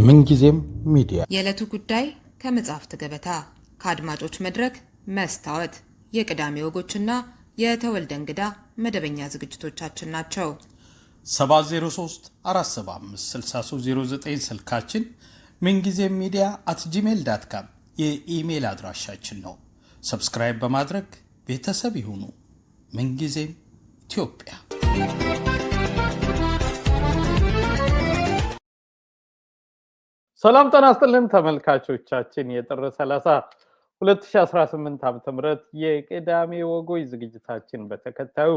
ምንጊዜም ሚዲያ የዕለቱ ጉዳይ ከመጽሐፍት ገበታ ከአድማጮች መድረክ መስታወት የቅዳሜ ወጎችና የተወልደ እንግዳ መደበኛ ዝግጅቶቻችን ናቸው። 703 475 6309 ስልካችን ምንጊዜም media@gmail.com የኢሜል አድራሻችን ነው። ሰብስክራይብ በማድረግ ቤተሰብ ይሁኑ። ምንጊዜም ኢትዮጵያ። ሰላም ጤና ይስጥልን ተመልካቾቻችን፣ የጥር 30 2018 ዓ.ም የቅዳሜ ወጎች ዝግጅታችን በተከታዩ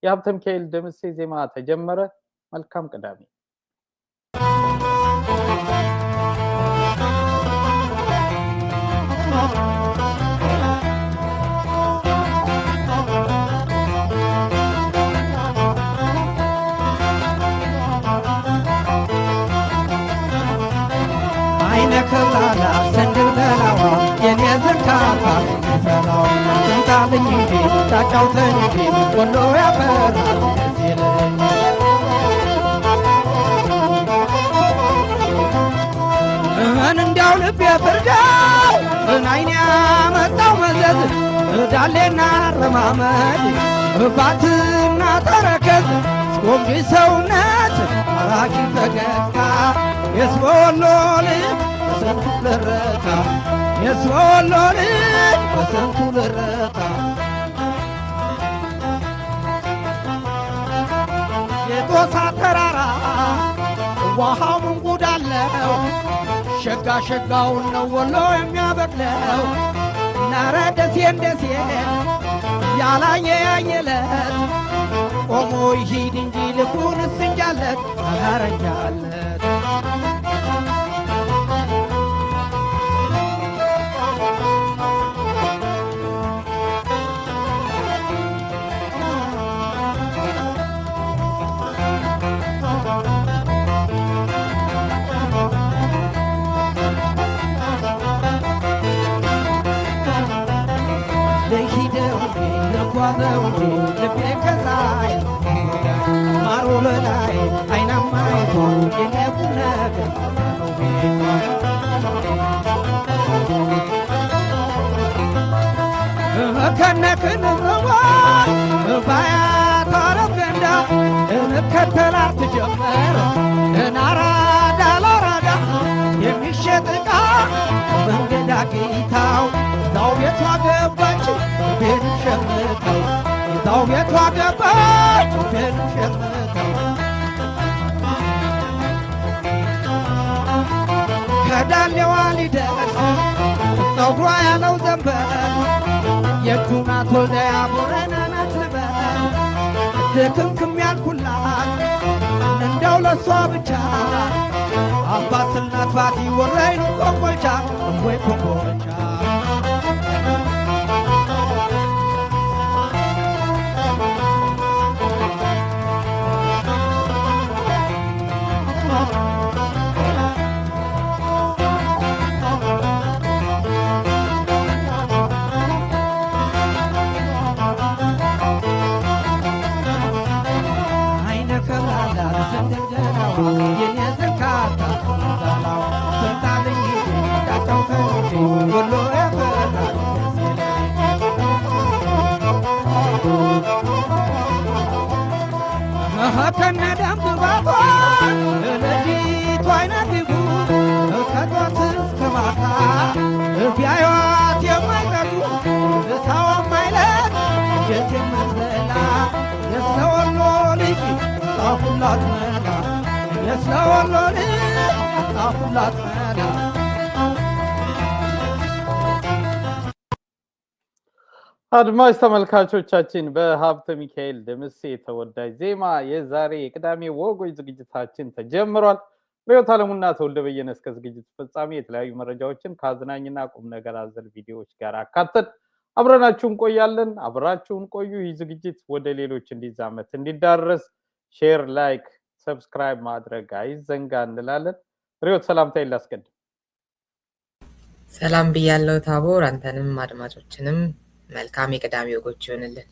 የሀብተ ሚካኤል ደምሴ ዜማ ተጀመረ። መልካም ቅዳሜ። ከላላ ሰንደላዋ የኔዘካታ ሰላው እንታልኝ እንጂ ታጫውተኝ እንጂ ወሎ ያፈራ ሲለኝ እንዲያው ልቤ ፍርዳው አይኔ ያመጣው መዘዝ ዳሌና ረማመድ ባትና ተረከዝ ጎምጂ ሰውነት አራቂ ፈገግታ የስወሎል በስንቱ ልረታ የስወሎል በስንቱ ልረታ የጦሳ ተራራ ውሃው ምንጉድ አለው ሸጋ ሸጋውን ነው ወሎ የሚያበቅለው ናረ ደሴን ደሴን ያላየ ያየለት ቆሞ ይሂድ እንጂ ልቡን እስንጃለት አረጃለት ጓዘውጂ ልቤ ከሳይ ማሩ ለላይ አይናማ ይቶ የኔቡ ነገር ከነክን ረባ ባያት አረገንዳ እንከተላት ትጀመር እናራዳ ላራዳ የሚሸጥ ዕቃ መንገድ አግኝታው ዛው ቤቷ ገባች ቤት ሸምተው ዛው ቤቷ ገባች ቤት ሸምተው ከዳሌዋ ሊደርስ ፀጉሯ ያለው ዘንበል የጁናት ወልደያ ቦረናና ትበል ድክምክም ያልኩላት እንደው ለሷ ብቻ አባስልናት ባቲ ወረይኑ ኮምቦልቻ ወይ ኮምቦልቻ ከነደም ግባቷ ለጂቷ አይነግቡ ከጧት እስከ ማታ ቢያዩት የማይጠጉ እታዋ ማይለት የት የምትበላ የስለወሎ ልጅ ጣፉላት መላ የስለወሎ ልጅ ጣፉላት መላ አድማጭ ተመልካቾቻችን በሀብተ ሚካኤል ደምሴ ተወዳጅ ዜማ የዛሬ የቅዳሜ ወጎች ዝግጅታችን ተጀምሯል። በሕይወት ዓለሙና ተወልደ በየነ እስከ ዝግጅት ፍጻሜ የተለያዩ መረጃዎችን ከአዝናኝና ቁም ነገር አዘል ቪዲዮዎች ጋር አካተን አብረናችሁን ቆያለን። አብራችሁን ቆዩ። ይህ ዝግጅት ወደ ሌሎች እንዲዛመት እንዲዳረስ ሼር፣ ላይክ፣ ሰብስክራይብ ማድረግ አይዘንጋ እንላለን። ሕይወት ሰላምታ ይላስቀድም። ሰላም ብያለሁ ታቦር፣ አንተንም አድማጮችንም መልካም የቅዳሜ ወጎች ይሆንልን።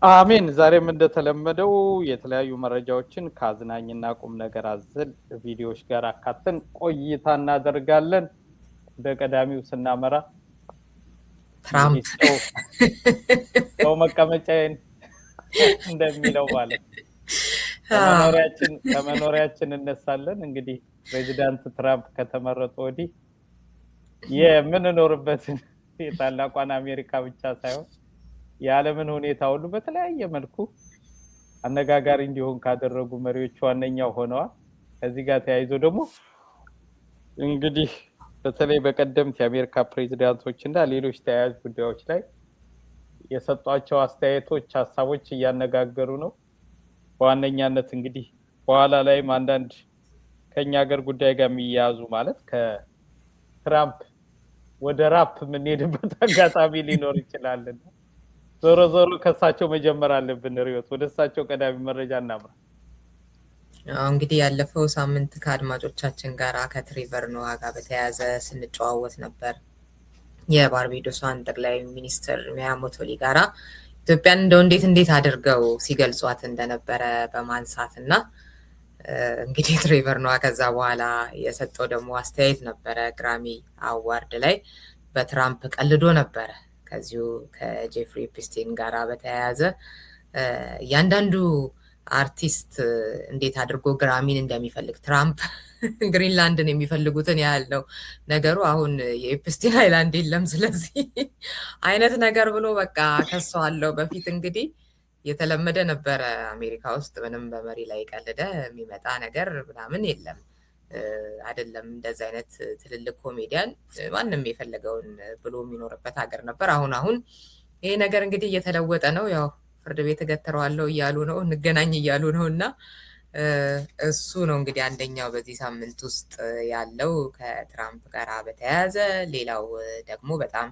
አሜን። ዛሬም እንደተለመደው የተለያዩ መረጃዎችን ከአዝናኝና ቁም ነገር አዘል ቪዲዮዎች ጋር አካተን ቆይታ እናደርጋለን። ወደ ቀዳሚው ስናመራ ትራምፕ ሰው መቀመጫዬን እንደሚለው ማለት ከመኖሪያችን እነሳለን። እንግዲህ ፕሬዚዳንት ትራምፕ ከተመረጡ ወዲህ የምንኖርበትን የታላቋን አሜሪካ ብቻ ሳይሆን የዓለምን ሁኔታ ሁሉ በተለያየ መልኩ አነጋጋሪ እንዲሆን ካደረጉ መሪዎች ዋነኛው ሆነዋል። ከዚህ ጋር ተያይዞ ደግሞ እንግዲህ በተለይ በቀደምት የአሜሪካ ፕሬዚዳንቶች እና ሌሎች ተያያዥ ጉዳዮች ላይ የሰጧቸው አስተያየቶች፣ ሀሳቦች እያነጋገሩ ነው። በዋነኛነት እንግዲህ በኋላ ላይም አንዳንድ ከኛ ሀገር ጉዳይ ጋር የሚያያዙ ማለት ከትራምፕ ወደ ራፕ የምንሄድበት አጋጣሚ ሊኖር ይችላልና ዞሮ ዞሮ ከሳቸው መጀመር አለብን። ሪዮት ወደ እሳቸው ቀዳሚ መረጃ እናምራ። እንግዲህ ያለፈው ሳምንት ከአድማጮቻችን ጋር ከትሬቨር ኖዋ ጋር በተያያዘ ስንጨዋወት ነበር። የባርቤዶሷን ጠቅላይ ሚኒስትር ሚያ ሞቶሊ ጋራ ኢትዮጵያን እንደው እንዴት አድርገው ሲገልጿት እንደነበረ በማንሳት እና እንግዲህ ትሬቨር ኖዋ ከዛ በኋላ የሰጠው ደግሞ አስተያየት ነበረ። ግራሚ አዋርድ ላይ በትራምፕ ቀልዶ ነበረ። ከዚሁ ከጄፍሪ ኤፕስቲን ጋራ በተያያዘ እያንዳንዱ አርቲስት እንዴት አድርጎ ግራሚን እንደሚፈልግ ትራምፕ ግሪንላንድን የሚፈልጉትን ያህል ነው ነገሩ። አሁን የኤፕስቲን አይላንድ የለም ስለዚህ አይነት ነገር ብሎ በቃ ከሰዋለው። በፊት እንግዲህ የተለመደ ነበረ አሜሪካ ውስጥ ምንም በመሪ ላይ ቀልደ የሚመጣ ነገር ምናምን የለም አይደለም። እንደዚህ አይነት ትልልቅ ኮሜዲያን ማንም የፈለገውን ብሎ የሚኖርበት ሀገር ነበር። አሁን ይሄ ነገር እንግዲህ እየተለወጠ ነው። ያው ፍርድ ቤት እገትረዋለሁ እያሉ ነው፣ እንገናኝ እያሉ ነው። እና እሱ ነው እንግዲህ አንደኛው በዚህ ሳምንት ውስጥ ያለው ከትራምፕ ጋር በተያያዘ። ሌላው ደግሞ በጣም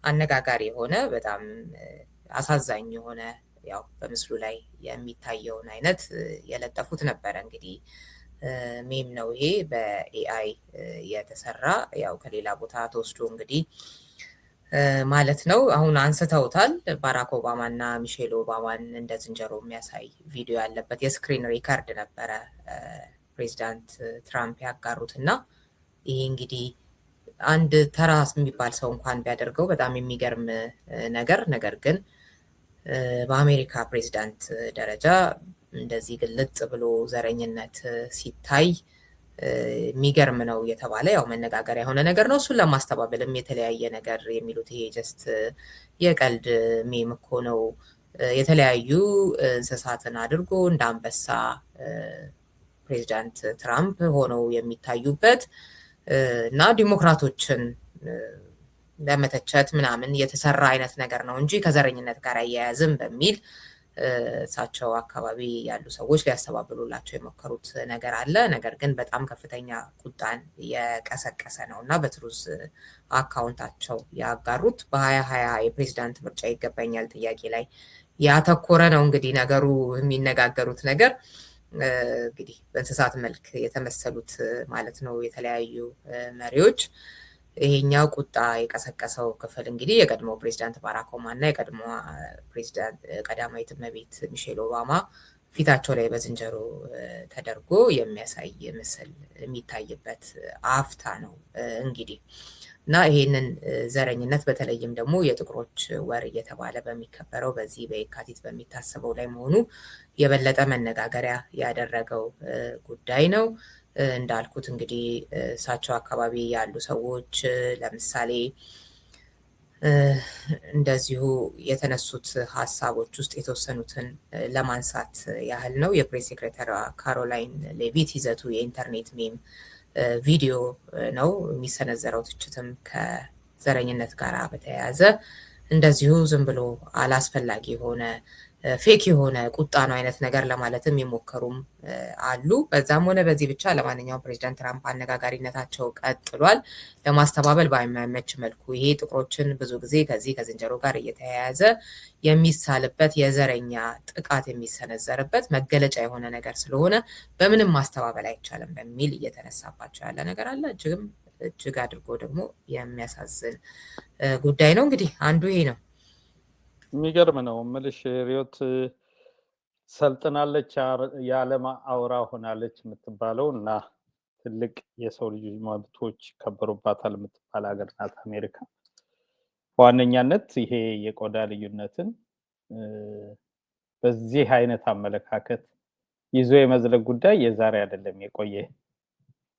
አነጋጋሪ የሆነ በጣም አሳዛኝ የሆነ ያው በምስሉ ላይ የሚታየውን አይነት የለጠፉት ነበረ። እንግዲህ ሜም ነው ይሄ በኤአይ የተሰራ ያው ከሌላ ቦታ ተወስዶ እንግዲህ ማለት ነው። አሁን አንስተውታል። ባራክ ኦባማ እና ሚሼል ኦባማን እንደ ዝንጀሮ የሚያሳይ ቪዲዮ ያለበት የስክሪን ሪካርድ ነበረ ፕሬዚዳንት ትራምፕ ያጋሩት እና ይሄ እንግዲህ አንድ ተራ የሚባል ሰው እንኳን ቢያደርገው በጣም የሚገርም ነገር ግን በአሜሪካ ፕሬዚዳንት ደረጃ እንደዚህ ግልጥ ብሎ ዘረኝነት ሲታይ የሚገርም ነው የተባለ ያው መነጋገሪያ የሆነ ነገር ነው። እሱን ለማስተባበልም የተለያየ ነገር የሚሉት ይሄ ጀስት የቀልድ ሜም እኮ ነው። የተለያዩ እንስሳትን አድርጎ እንደ አንበሳ ፕሬዚዳንት ትራምፕ ሆነው የሚታዩበት እና ዲሞክራቶችን ለመተቸት ምናምን የተሰራ አይነት ነገር ነው እንጂ ከዘረኝነት ጋር አያያዝም በሚል እሳቸው አካባቢ ያሉ ሰዎች ሊያስተባብሉላቸው የሞከሩት ነገር አለ። ነገር ግን በጣም ከፍተኛ ቁጣን የቀሰቀሰ ነው እና በትሩዝ አካውንታቸው ያጋሩት በ2020 የፕሬዚዳንት ምርጫ ይገባኛል ጥያቄ ላይ ያተኮረ ነው። እንግዲህ ነገሩ የሚነጋገሩት ነገር እንግዲህ በእንስሳት መልክ የተመሰሉት ማለት ነው የተለያዩ መሪዎች። ይሄኛው ቁጣ የቀሰቀሰው ክፍል እንግዲህ የቀድሞ ፕሬዚዳንት ባራክ ኦባማ እና የቀድሞ ፕሬዚዳንት ቀዳማዊት እመቤት ሚሼል ኦባማ ፊታቸው ላይ በዝንጀሮ ተደርጎ የሚያሳይ ምስል የሚታይበት አፍታ ነው እንግዲህ እና ይሄንን ዘረኝነት በተለይም ደግሞ የጥቁሮች ወር እየተባለ በሚከበረው በዚህ በየካቲት በሚታሰበው ላይ መሆኑ የበለጠ መነጋገሪያ ያደረገው ጉዳይ ነው። እንዳልኩት እንግዲህ እሳቸው አካባቢ ያሉ ሰዎች ለምሳሌ እንደዚሁ የተነሱት ሀሳቦች ውስጥ የተወሰኑትን ለማንሳት ያህል ነው። የፕሬስ ሴክሬታሪ ካሮላይን ሌቪት ይዘቱ የኢንተርኔት ሜም ቪዲዮ ነው። የሚሰነዘረው ትችትም ከዘረኝነት ጋር በተያያዘ እንደዚሁ ዝም ብሎ አላስፈላጊ የሆነ ፌክ የሆነ ቁጣ ነው አይነት ነገር ለማለትም የሞከሩም አሉ። በዛም ሆነ በዚህ ብቻ ለማንኛውም ፕሬዚዳንት ትራምፕ አነጋጋሪነታቸው ቀጥሏል። ለማስተባበል በማይመች መልኩ ይሄ ጥቁሮችን ብዙ ጊዜ ከዚህ ከዝንጀሮ ጋር እየተያያዘ የሚሳልበት የዘረኛ ጥቃት የሚሰነዘርበት መገለጫ የሆነ ነገር ስለሆነ በምንም ማስተባበል አይቻልም በሚል እየተነሳባቸው ያለ ነገር አለ። እጅግ አድርጎ ደግሞ የሚያሳዝን ጉዳይ ነው። እንግዲህ አንዱ ይሄ ነው። የሚገርም ነው የምልሽ ሪዮት ሰልጥናለች የዓለም አውራ ሆናለች የምትባለው እና ትልቅ የሰው ልጅ መብቶች ከበሩባታል የምትባል ሀገር ናት አሜሪካ። በዋነኛነት ይሄ የቆዳ ልዩነትን በዚህ አይነት አመለካከት ይዞ የመዝለቅ ጉዳይ የዛሬ አይደለም የቆየ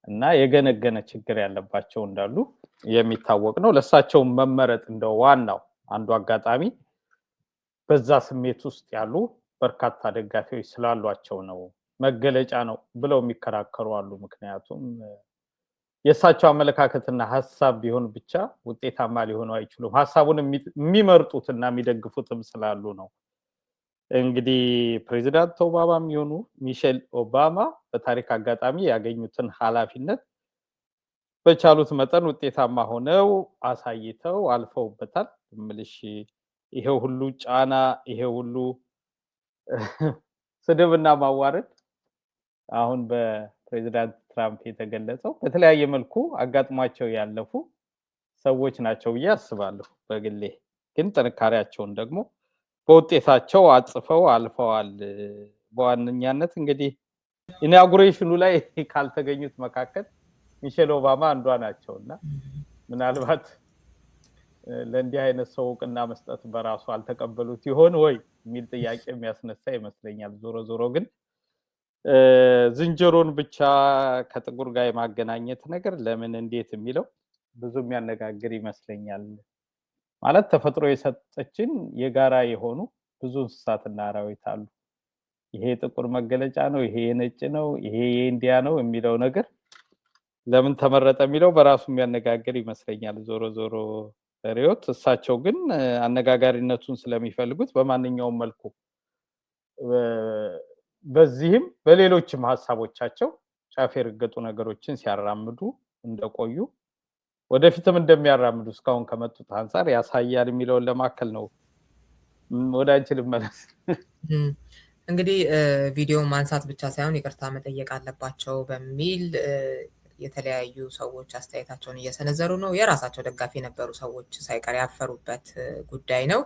እና የገነገነ ችግር ያለባቸው እንዳሉ የሚታወቅ ነው። ለሳቸው መመረጥ እንደው ዋናው አንዱ አጋጣሚ በዛ ስሜት ውስጥ ያሉ በርካታ ደጋፊዎች ስላሏቸው ነው መገለጫ ነው ብለው የሚከራከሩ አሉ። ምክንያቱም የሳቸው አመለካከትና ሐሳብ ቢሆን ብቻ ውጤታማ ሊሆኑ አይችሉም። ሐሳቡን የሚመርጡትና የሚደግፉትም ስላሉ ነው። እንግዲህ ፕሬዚዳንት ኦባማም ይሁኑ ሚሼል ኦባማ በታሪክ አጋጣሚ ያገኙትን ኃላፊነት በቻሉት መጠን ውጤታማ ሆነው አሳይተው አልፈውበታል። ምልሽ ይሄ ሁሉ ጫና ይሄ ሁሉ ስድብና ማዋረድ አሁን በፕሬዚዳንት ትራምፕ የተገለጸው በተለያየ መልኩ አጋጥሟቸው ያለፉ ሰዎች ናቸው ብዬ አስባለሁ። በግሌ ግን ጥንካሬያቸውን ደግሞ በውጤታቸው አጽፈው አልፈዋል። በዋነኛነት እንግዲህ ኢናጉሬሽኑ ላይ ካልተገኙት መካከል ሚሼል ኦባማ አንዷ ናቸውና ምናልባት ለእንዲህ አይነት ሰው እውቅና መስጠት በራሱ አልተቀበሉት ይሆን ወይ የሚል ጥያቄ የሚያስነሳ ይመስለኛል። ዞሮ ዞሮ ግን ዝንጀሮን ብቻ ከጥቁር ጋር የማገናኘት ነገር ለምን እንዴት የሚለው ብዙ የሚያነጋግር ይመስለኛል። ማለት ተፈጥሮ የሰጠችን የጋራ የሆኑ ብዙ እንስሳትና አራዊት አሉ። ይሄ ጥቁር መገለጫ ነው፣ ይሄ ነጭ ነው፣ ይሄ የኢንዲያ ነው የሚለው ነገር ለምን ተመረጠ የሚለው በራሱ የሚያነጋግር ይመስለኛል። ዞሮ ዞሮ ሪዮት እሳቸው ግን አነጋጋሪነቱን ስለሚፈልጉት በማንኛውም መልኩ በዚህም በሌሎችም ሐሳቦቻቸው ጫፍ የረገጡ ነገሮችን ሲያራምዱ እንደቆዩ ወደፊትም እንደሚያራምዱ እስካሁን ከመጡት አንፃር ያሳያል የሚለውን ለማከል ነው። ወደ አንቺ ልመለስ። እንግዲህ ቪዲዮ ማንሳት ብቻ ሳይሆን ይቅርታ መጠየቅ አለባቸው በሚል የተለያዩ ሰዎች አስተያየታቸውን እየሰነዘሩ ነው። የራሳቸው ደጋፊ የነበሩ ሰዎች ሳይቀር ያፈሩበት ጉዳይ ነው።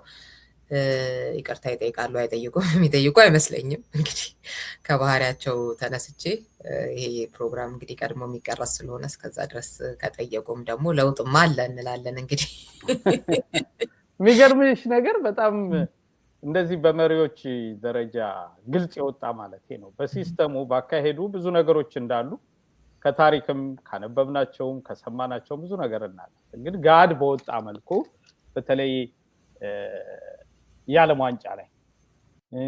ይቅርታ ይጠይቃሉ አይጠይቁም? የሚጠይቁ አይመስለኝም። እንግዲህ ከባህሪያቸው ተነስቼ ይሄ ፕሮግራም እንግዲህ ቀድሞ የሚቀረስ ስለሆነ እስከዛ ድረስ ከጠየቁም ደግሞ ለውጥም አለ እንላለን። እንግዲህ የሚገርምሽ ነገር በጣም እንደዚህ በመሪዎች ደረጃ ግልጽ የወጣ ማለት ነው። በሲስተሙ ባካሄዱ ብዙ ነገሮች እንዳሉ ከታሪክም ካነበብናቸውም ከሰማናቸው ብዙ ነገር እናያለን። ግን ጋድ በወጣ መልኩ በተለይ የዓለም ዋንጫ ላይ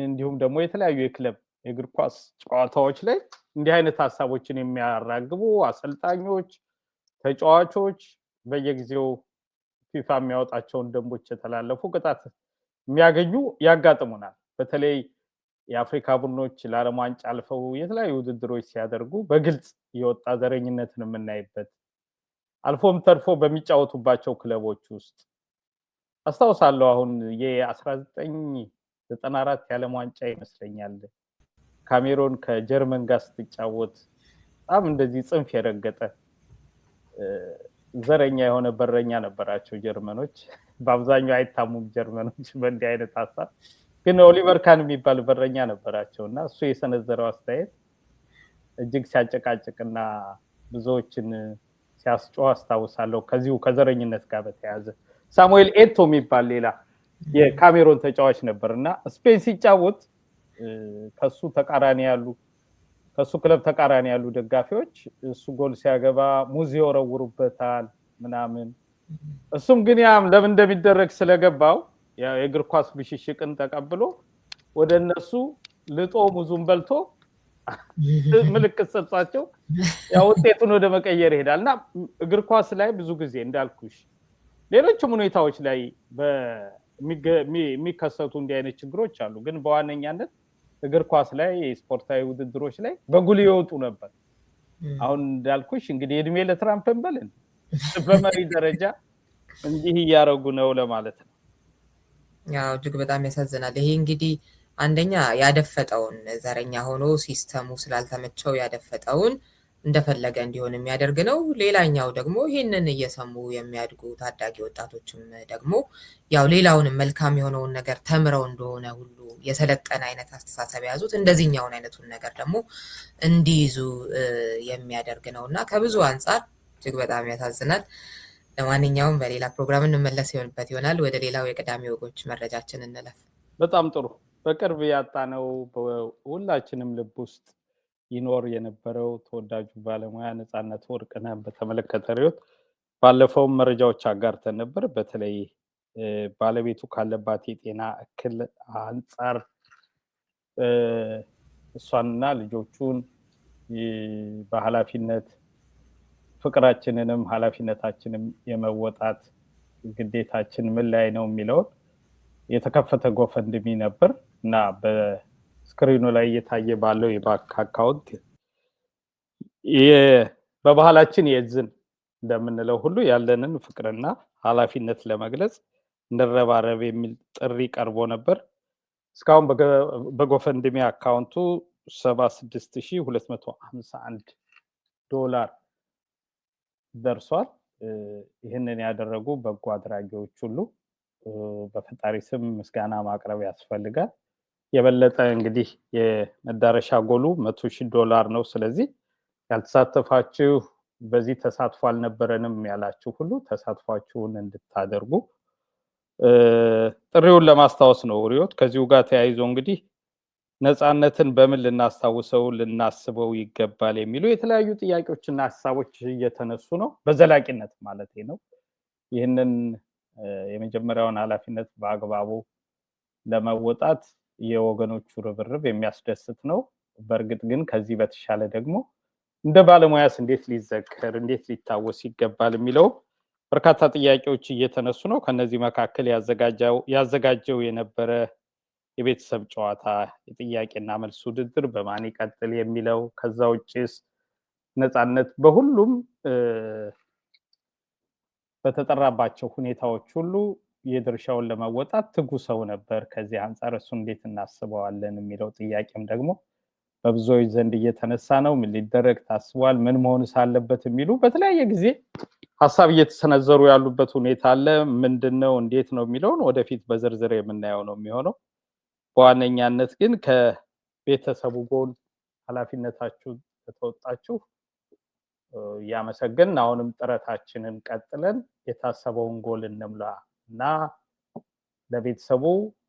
እንዲሁም ደግሞ የተለያዩ የክለብ የእግር ኳስ ጨዋታዎች ላይ እንዲህ አይነት ሐሳቦችን የሚያራግቡ አሰልጣኞች፣ ተጫዋቾች በየጊዜው ፊፋ የሚያወጣቸውን ደንቦች የተላለፉ ቅጣት የሚያገኙ ያጋጥሙናል። በተለይ የአፍሪካ ቡድኖች ለዓለም ዋንጫ አልፈው የተለያዩ ውድድሮች ሲያደርጉ በግልጽ የወጣ ዘረኝነትን የምናይበት አልፎም ተርፎ በሚጫወቱባቸው ክለቦች ውስጥ አስታውሳለሁ። አሁን የ1994 የዓለም ዋንጫ ይመስለኛል ካሜሮን ከጀርመን ጋር ስትጫወት በጣም እንደዚህ ጽንፍ የረገጠ ዘረኛ የሆነ በረኛ ነበራቸው ጀርመኖች። በአብዛኛው አይታሙም ጀርመኖች በእንዲህ አይነት ሀሳብ። ግን ኦሊቨር ካን የሚባል በረኛ ነበራቸው እና እሱ የሰነዘረው አስተያየት እጅግ ሲያጨቃጭቅና ብዙዎችን ሲያስጮህ አስታውሳለሁ። ከዚሁ ከዘረኝነት ጋር በተያያዘ ሳሙኤል ኤቶ የሚባል ሌላ የካሜሮን ተጫዋች ነበር እና ስፔን ሲጫወት ከሱ ክለብ ተቃራኒ ያሉ ደጋፊዎች እሱ ጎል ሲያገባ ሙዝ ይወረውሩበታል ምናምን። እሱም ግን ያም ለምን እንደሚደረግ ስለገባው የእግር ኳስ ብሽሽቅን ተቀብሎ ወደ እነሱ ልጦ ሙዙን በልቶ ምልክት ሰጣቸው። ያው ውጤቱን ወደ መቀየር ይሄዳል እና እግር ኳስ ላይ ብዙ ጊዜ እንዳልኩሽ ሌሎችም ሁኔታዎች ላይ የሚከሰቱ እንዲህ አይነት ችግሮች አሉ። ግን በዋነኛነት እግር ኳስ ላይ ስፖርታዊ ውድድሮች ላይ በጉል ይወጡ ነበር። አሁን እንዳልኩሽ እንግዲህ እድሜ ለትራምፕ እንበልን በመሪ ደረጃ እንዲህ እያደረጉ ነው ለማለት ነው። ያው እጅግ በጣም ያሳዝናል። ይሄ እንግዲህ አንደኛ ያደፈጠውን ዘረኛ ሆኖ ሲስተሙ ስላልተመቸው ያደፈጠውን እንደፈለገ እንዲሆን የሚያደርግ ነው። ሌላኛው ደግሞ ይህንን እየሰሙ የሚያድጉ ታዳጊ ወጣቶችም ደግሞ ያው ሌላውንም መልካም የሆነውን ነገር ተምረው እንደሆነ ሁሉ የሰለጠነ አይነት አስተሳሰብ የያዙት እንደዚህኛውን አይነቱን ነገር ደግሞ እንዲይዙ የሚያደርግ ነው እና ከብዙ አንጻር እጅግ በጣም ያሳዝናል። ለማንኛውም በሌላ ፕሮግራም እንመለስ ይሆናል። ወደ ሌላው የቅዳሜ ወጎች መረጃችን እንለፍ። በጣም ጥሩ። በቅርብ ያጣነው ሁላችንም ልብ ውስጥ ይኖር የነበረው ተወዳጁ ባለሙያ ነፃነት ወርቅነህን በተመለከተ ሪዮት ባለፈው መረጃዎች አጋርተን ነበር። በተለይ ባለቤቱ ካለባት የጤና እክል አንጻር እሷንና ልጆቹን በኃላፊነት ፍቅራችንንም ኃላፊነታችንም የመወጣት ግዴታችን ምን ላይ ነው የሚለው የተከፈተ ጎፈንድሚ ነበር እና በስክሪኑ ላይ እየታየ ባለው የባንክ አካውንት በባህላችን የዝን እንደምንለው ሁሉ ያለንን ፍቅርና ኃላፊነት ለመግለጽ እንደረባረብ የሚል ጥሪ ቀርቦ ነበር። እስካሁን በጎፈንድሚ አካውንቱ $76,251 ደርሷል። ይህንን ያደረጉ በጎ አድራጊዎች ሁሉ በፈጣሪ ስም ምስጋና ማቅረብ ያስፈልጋል። የበለጠ እንግዲህ የመዳረሻ ጎሉ $100,000 ነው። ስለዚህ ያልተሳተፋችሁ በዚህ ተሳትፎ አልነበረንም ያላችሁ ሁሉ ተሳትፏችሁን እንድታደርጉ ጥሪውን ለማስታወስ ነው ሪዮት። ከዚሁ ጋር ተያይዞ እንግዲህ ነፃነትን በምን ልናስታውሰው ልናስበው ይገባል የሚሉ የተለያዩ ጥያቄዎችና ሀሳቦች እየተነሱ ነው። በዘላቂነት ማለት ነው። ይህንን የመጀመሪያውን ኃላፊነት በአግባቡ ለመወጣት የወገኖቹ ርብርብ የሚያስደስት ነው። በእርግጥ ግን ከዚህ በተሻለ ደግሞ እንደ ባለሙያስ እንዴት ሊዘከር እንዴት ሊታወስ ይገባል የሚለው በርካታ ጥያቄዎች እየተነሱ ነው። ከነዚህ መካከል ያዘጋጀው የነበረ የቤተሰብ ጨዋታ የጥያቄና መልስ ውድድር በማን ይቀጥል የሚለው፣ ከዛ ውጭስ ነፃነት በሁሉም በተጠራባቸው ሁኔታዎች ሁሉ የድርሻውን ለመወጣት ትጉ ሰው ነበር። ከዚህ አንጻር እሱ እንዴት እናስበዋለን የሚለው ጥያቄም ደግሞ በብዙዎች ዘንድ እየተነሳ ነው። ምን ሊደረግ ታስቧል፣ ምን መሆንስ አለበት የሚሉ በተለያየ ጊዜ ሀሳብ እየተሰነዘሩ ያሉበት ሁኔታ አለ። ምንድነው እንዴት ነው የሚለውን ወደፊት በዝርዝር የምናየው ነው የሚሆነው። በዋነኛነት ግን ከቤተሰቡ ጎን ኃላፊነታችሁ ተወጣችሁ ያመሰግን። አሁንም ጥረታችንን ቀጥለን የታሰበውን ጎል እንምላ እና ለቤተሰቡ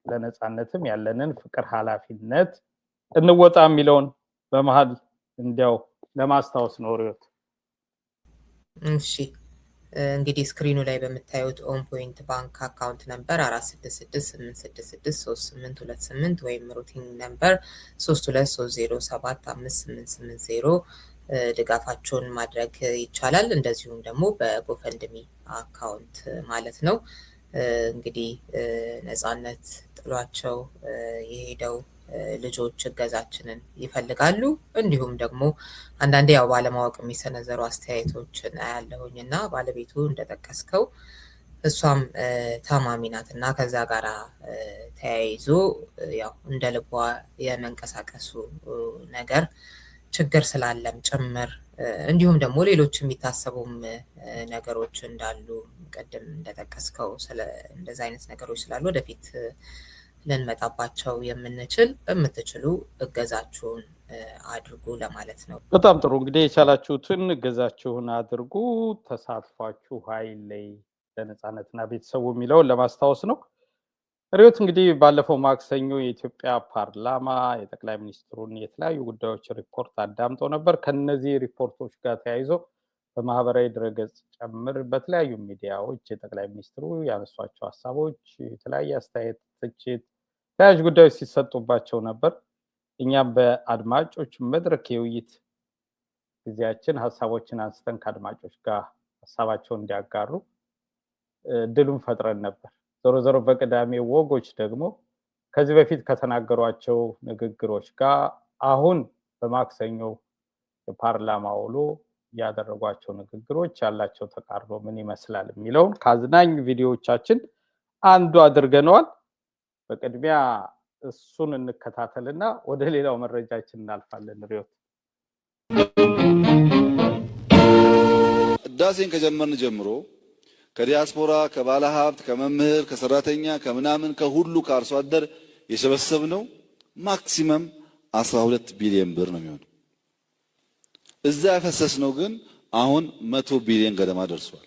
ለነፃነትም ያለንን ፍቅር ኃላፊነት እንወጣ የሚለውን በመሃል እንዲያው ለማስታወስ ነው ሪዮት። እሺ እንግዲህ ስክሪኑ ላይ በምታዩት ኦን ፖይንት ባንክ አካውንት ነምበር 4668663828 ወይም ሩቲን ነምበር 3230758880 ድጋፋቸውን ማድረግ ይቻላል። እንደዚሁም ደግሞ በጎፈንድሚ አካውንት ማለት ነው። እንግዲህ ነፃነት ጥሏቸው የሄደው ልጆች እገዛችንን ይፈልጋሉ። እንዲሁም ደግሞ አንዳንዴ ያው ባለማወቅ የሚሰነዘሩ አስተያየቶችን አያለሁኝ እና ባለቤቱ እንደጠቀስከው እሷም ታማሚ ናት እና ከዛ ጋር ተያይዞ ያው እንደ ልቧ የመንቀሳቀሱ ነገር ችግር ስላለም ጭምር እንዲሁም ደግሞ ሌሎች የሚታሰቡም ነገሮች እንዳሉ ቀደም እንደጠቀስከው እንደዛ አይነት ነገሮች ስላሉ ወደፊት ልንመጣባቸው የምንችል በምትችሉ እገዛችሁን አድርጉ ለማለት ነው። በጣም ጥሩ። እንግዲህ የቻላችሁትን እገዛችሁን አድርጉ። ተሳትፏችሁ ኃይል ላይ ለነፃነትና ቤተሰቡ የሚለውን ለማስታወስ ነው። ሪዮት እንግዲህ ባለፈው ማክሰኞ የኢትዮጵያ ፓርላማ የጠቅላይ ሚኒስትሩን የተለያዩ ጉዳዮች ሪፖርት አዳምጠው ነበር። ከነዚህ ሪፖርቶች ጋር ተያይዞ በማህበራዊ ድረገጽ ጨምር በተለያዩ ሚዲያዎች የጠቅላይ ሚኒስትሩ ያነሷቸው ሀሳቦች የተለያየ አስተያየት፣ ትችት፣ ተያያዥ ጉዳዮች ሲሰጡባቸው ነበር። እኛም በአድማጮች መድረክ የውይይት ጊዜያችን ሀሳቦችን አንስተን ከአድማጮች ጋር ሀሳባቸውን እንዲያጋሩ እድሉን ፈጥረን ነበር። ዞሮ ዞሮ በቅዳሜ ወጎች ደግሞ ከዚህ በፊት ከተናገሯቸው ንግግሮች ጋር አሁን በማክሰኞ የፓርላማ ውሎ ያደረጓቸው ንግግሮች ያላቸው ተቃርኖ ምን ይመስላል የሚለውን ከአዝናኝ ቪዲዮዎቻችን አንዱ አድርገነዋል። በቅድሚያ እሱን እንከታተልና ወደ ሌላው መረጃችን እናልፋለን ሪዮት። ህዳሴን ከጀመርን ጀምሮ ከዲያስፖራ ከባለ ሀብት ከመምህር ከሰራተኛ ከምናምን ከሁሉ ከአርሶ አደር የሰበሰብነው ማክሲመም 12 ቢሊዮን ብር ነው የሚሆነው። እዛ ያፈሰስነው ግን አሁን 100 ቢሊዮን ገደማ ደርሷል።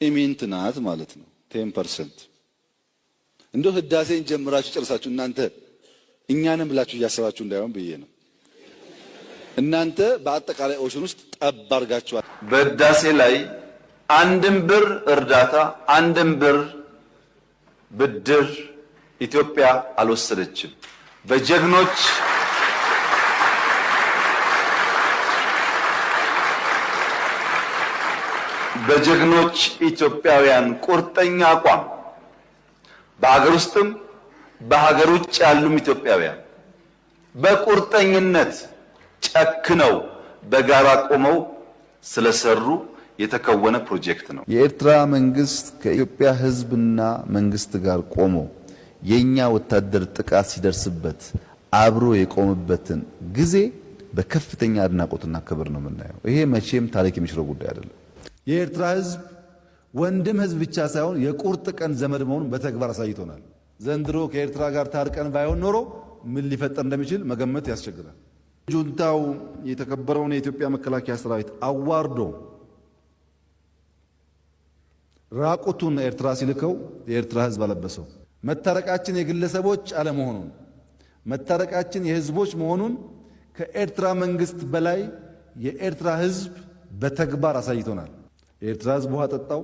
ኢሚንት ናት ማለት ነው 10%። እንደው ህዳሴን ጀምራችሁ ጨርሳችሁ እናንተ እኛንም ብላችሁ እያሰባችሁ እንዳይሆን ብዬ ነው። እናንተ በአጠቃላይ ኦሽን ውስጥ ጠብ አድርጋችኋል። በህዳሴ ላይ አንድም ብር እርዳታ አንድም ብር ብድር ኢትዮጵያ አልወሰደችም። በጀግኖች ኢትዮጵያውያን ቁርጠኛ አቋም በሀገር ውስጥም በሀገር ውጭ ያሉም ኢትዮጵያውያን በቁርጠኝነት ጨክነው በጋራ ቆመው ስለሰሩ የተከወነ ፕሮጀክት ነው። የኤርትራ መንግስት ከኢትዮጵያ ህዝብና መንግስት ጋር ቆሞ የኛ ወታደር ጥቃት ሲደርስበት አብሮ የቆመበትን ጊዜ በከፍተኛ አድናቆትና ክብር ነው የምናየው። ይሄ መቼም ታሪክ የሚሽረው ጉዳይ አይደለም። የኤርትራ ህዝብ ወንድም ህዝብ ብቻ ሳይሆን የቁርጥ ቀን ዘመድ መሆኑን በተግባር አሳይቶናል። ዘንድሮ ከኤርትራ ጋር ታርቀን ባይሆን ኖሮ ምን ሊፈጠር እንደሚችል መገመት ያስቸግራል። ጁንታው የተከበረውን የኢትዮጵያ መከላከያ ሰራዊት አዋርዶ ራቁቱን ኤርትራ ሲልከው የኤርትራ ህዝብ አለበሰው። መታረቃችን የግለሰቦች አለመሆኑን መታረቃችን የህዝቦች መሆኑን ከኤርትራ መንግስት በላይ የኤርትራ ህዝብ በተግባር አሳይቶናል። የኤርትራ ህዝብ ውሃ ጠጣው፣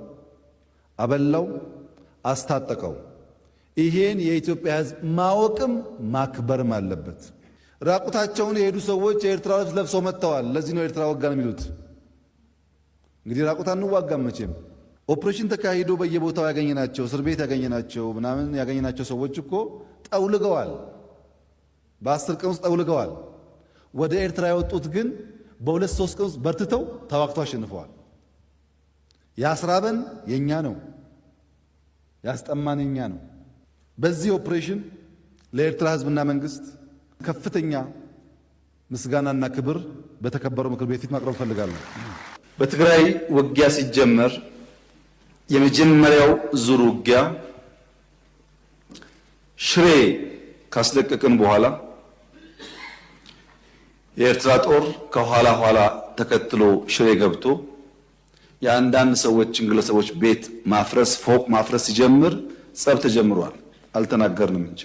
አበላው፣ አስታጠቀው። ይሄን የኢትዮጵያ ህዝብ ማወቅም ማክበርም አለበት። ራቁታቸውን የሄዱ ሰዎች የኤርትራ ልብስ ለብሰው መጥተዋል። ለዚህ ነው ኤርትራ ወጋን የሚሉት። እንግዲህ ራቁት አንዋጋም መቼም። ኦፕሬሽን ተካሂዶ በየቦታው ያገኘናቸው እስር ቤት ያገኘናቸው ምናምን ያገኘናቸው ሰዎች እኮ ጠውልገዋል። በ10 ቀን ውስጥ ጠውልገዋል። ወደ ኤርትራ የወጡት ግን በ2-3 ቀን ውስጥ በርትተው ተዋግተው አሸንፈዋል። ያስራበን የኛ ነው፣ ያስጠማን የኛ ነው። በዚህ ኦፕሬሽን ለኤርትራ ህዝብና መንግስት ከፍተኛ ምስጋናና ክብር በተከበረው ምክር ቤት ፊት ማቅረብ ፈልጋለሁ። በትግራይ ውጊያ ሲጀመር የመጀመሪያው ዙር ውጊያ ሽሬ ካስለቀቅን በኋላ የኤርትራ ጦር ከኋላ ኋላ ተከትሎ ሽሬ ገብቶ የአንዳንድ ሰዎችን ግለሰቦች ቤት ማፍረስ ፎቅ ማፍረስ ሲጀምር ጸብ ተጀምሯል። አልተናገርንም እንጂ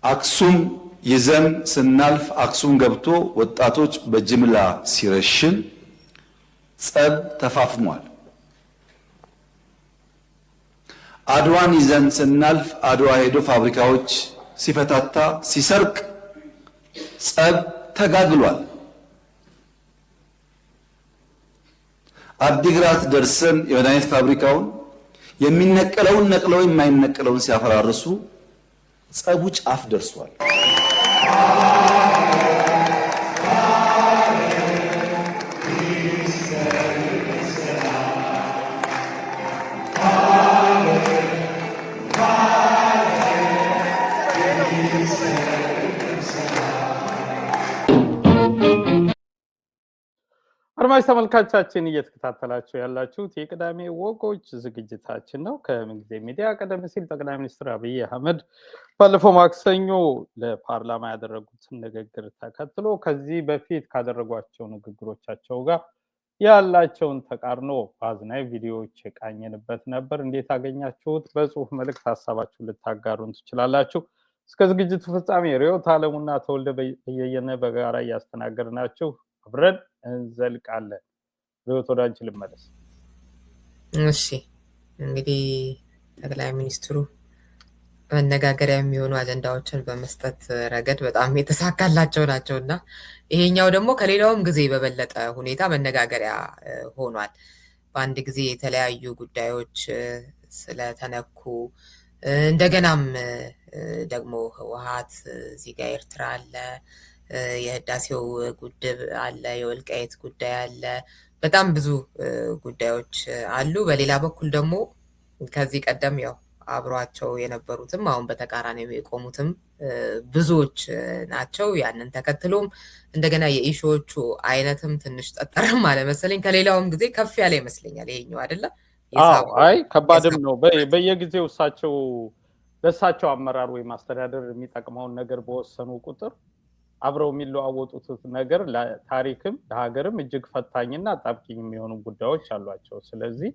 አክሱም ይዘን ስናልፍ አክሱም ገብቶ ወጣቶች በጅምላ ሲረሽን ጸብ ተፋፍሟል። አድዋን ይዘን ስናልፍ አድዋ ሄዶ ፋብሪካዎች ሲፈታታ ሲሰርቅ ጸብ ተጋግሏል። አዲግራት ደርሰን የመድኃኒት ፋብሪካውን የሚነቀለውን ነቅለው የማይነቀለውን ሲያፈራርሱ ጸቡ ጫፍ ደርሷል። አድማጭ ተመልካቾቻችን እየተከታተላችሁ ያላችሁት የቅዳሜ ወጎች ዝግጅታችን ነው። ከምንጊዜ ሚዲያ ቀደም ሲል ጠቅላይ ሚኒስትር አብይ አህመድ ባለፈው ማክሰኞ ለፓርላማ ያደረጉትን ንግግር ተከትሎ ከዚህ በፊት ካደረጓቸው ንግግሮቻቸው ጋር ያላቸውን ተቃርኖ በአዝናኝ ቪዲዮዎች የቃኘንበት ነበር። እንዴት አገኛችሁት? በጽሁፍ መልእክት ሀሳባችሁን ልታጋሩን ትችላላችሁ። እስከ ዝግጅቱ ፍጻሜ ርዕዮት ዓለሙና ተወልደ በየነ በጋራ እያስተናገድናችሁ አብረን እንዘልቃለን። ርዕዮት ወደ አንቺ ልመለስ። እሺ እንግዲህ ጠቅላይ ሚኒስትሩ መነጋገሪያ የሚሆኑ አጀንዳዎችን በመስጠት ረገድ በጣም የተሳካላቸው ናቸው እና ይሄኛው ደግሞ ከሌላውም ጊዜ በበለጠ ሁኔታ መነጋገሪያ ሆኗል። በአንድ ጊዜ የተለያዩ ጉዳዮች ስለተነኩ እንደገናም ደግሞ ህወሓት እዚህ ጋር ኤርትራ አለ፣ የህዳሴው ጉድብ አለ፣ የወልቃይት ጉዳይ አለ፣ በጣም ብዙ ጉዳዮች አሉ። በሌላ በኩል ደግሞ ከዚህ ቀደም ያው አብሯቸው የነበሩትም አሁን በተቃራኒ የቆሙትም ብዙዎች ናቸው። ያንን ተከትሎም እንደገና የኢሹዎቹ አይነትም ትንሽ ጠጠርም አለ መሰለኝ። ከሌላውም ጊዜ ከፍ ያለ ይመስለኛል ይሄኛው አይደለ? አይ ከባድም ነው። በየጊዜው ለእሳቸው አመራር ወይም አስተዳደር የሚጠቅመውን ነገር በወሰኑ ቁጥር አብረው የሚለዋወጡት ነገር ለታሪክም ለሀገርም እጅግ ፈታኝና አጣብቂኝ የሚሆኑ ጉዳዮች አሏቸው። ስለዚህ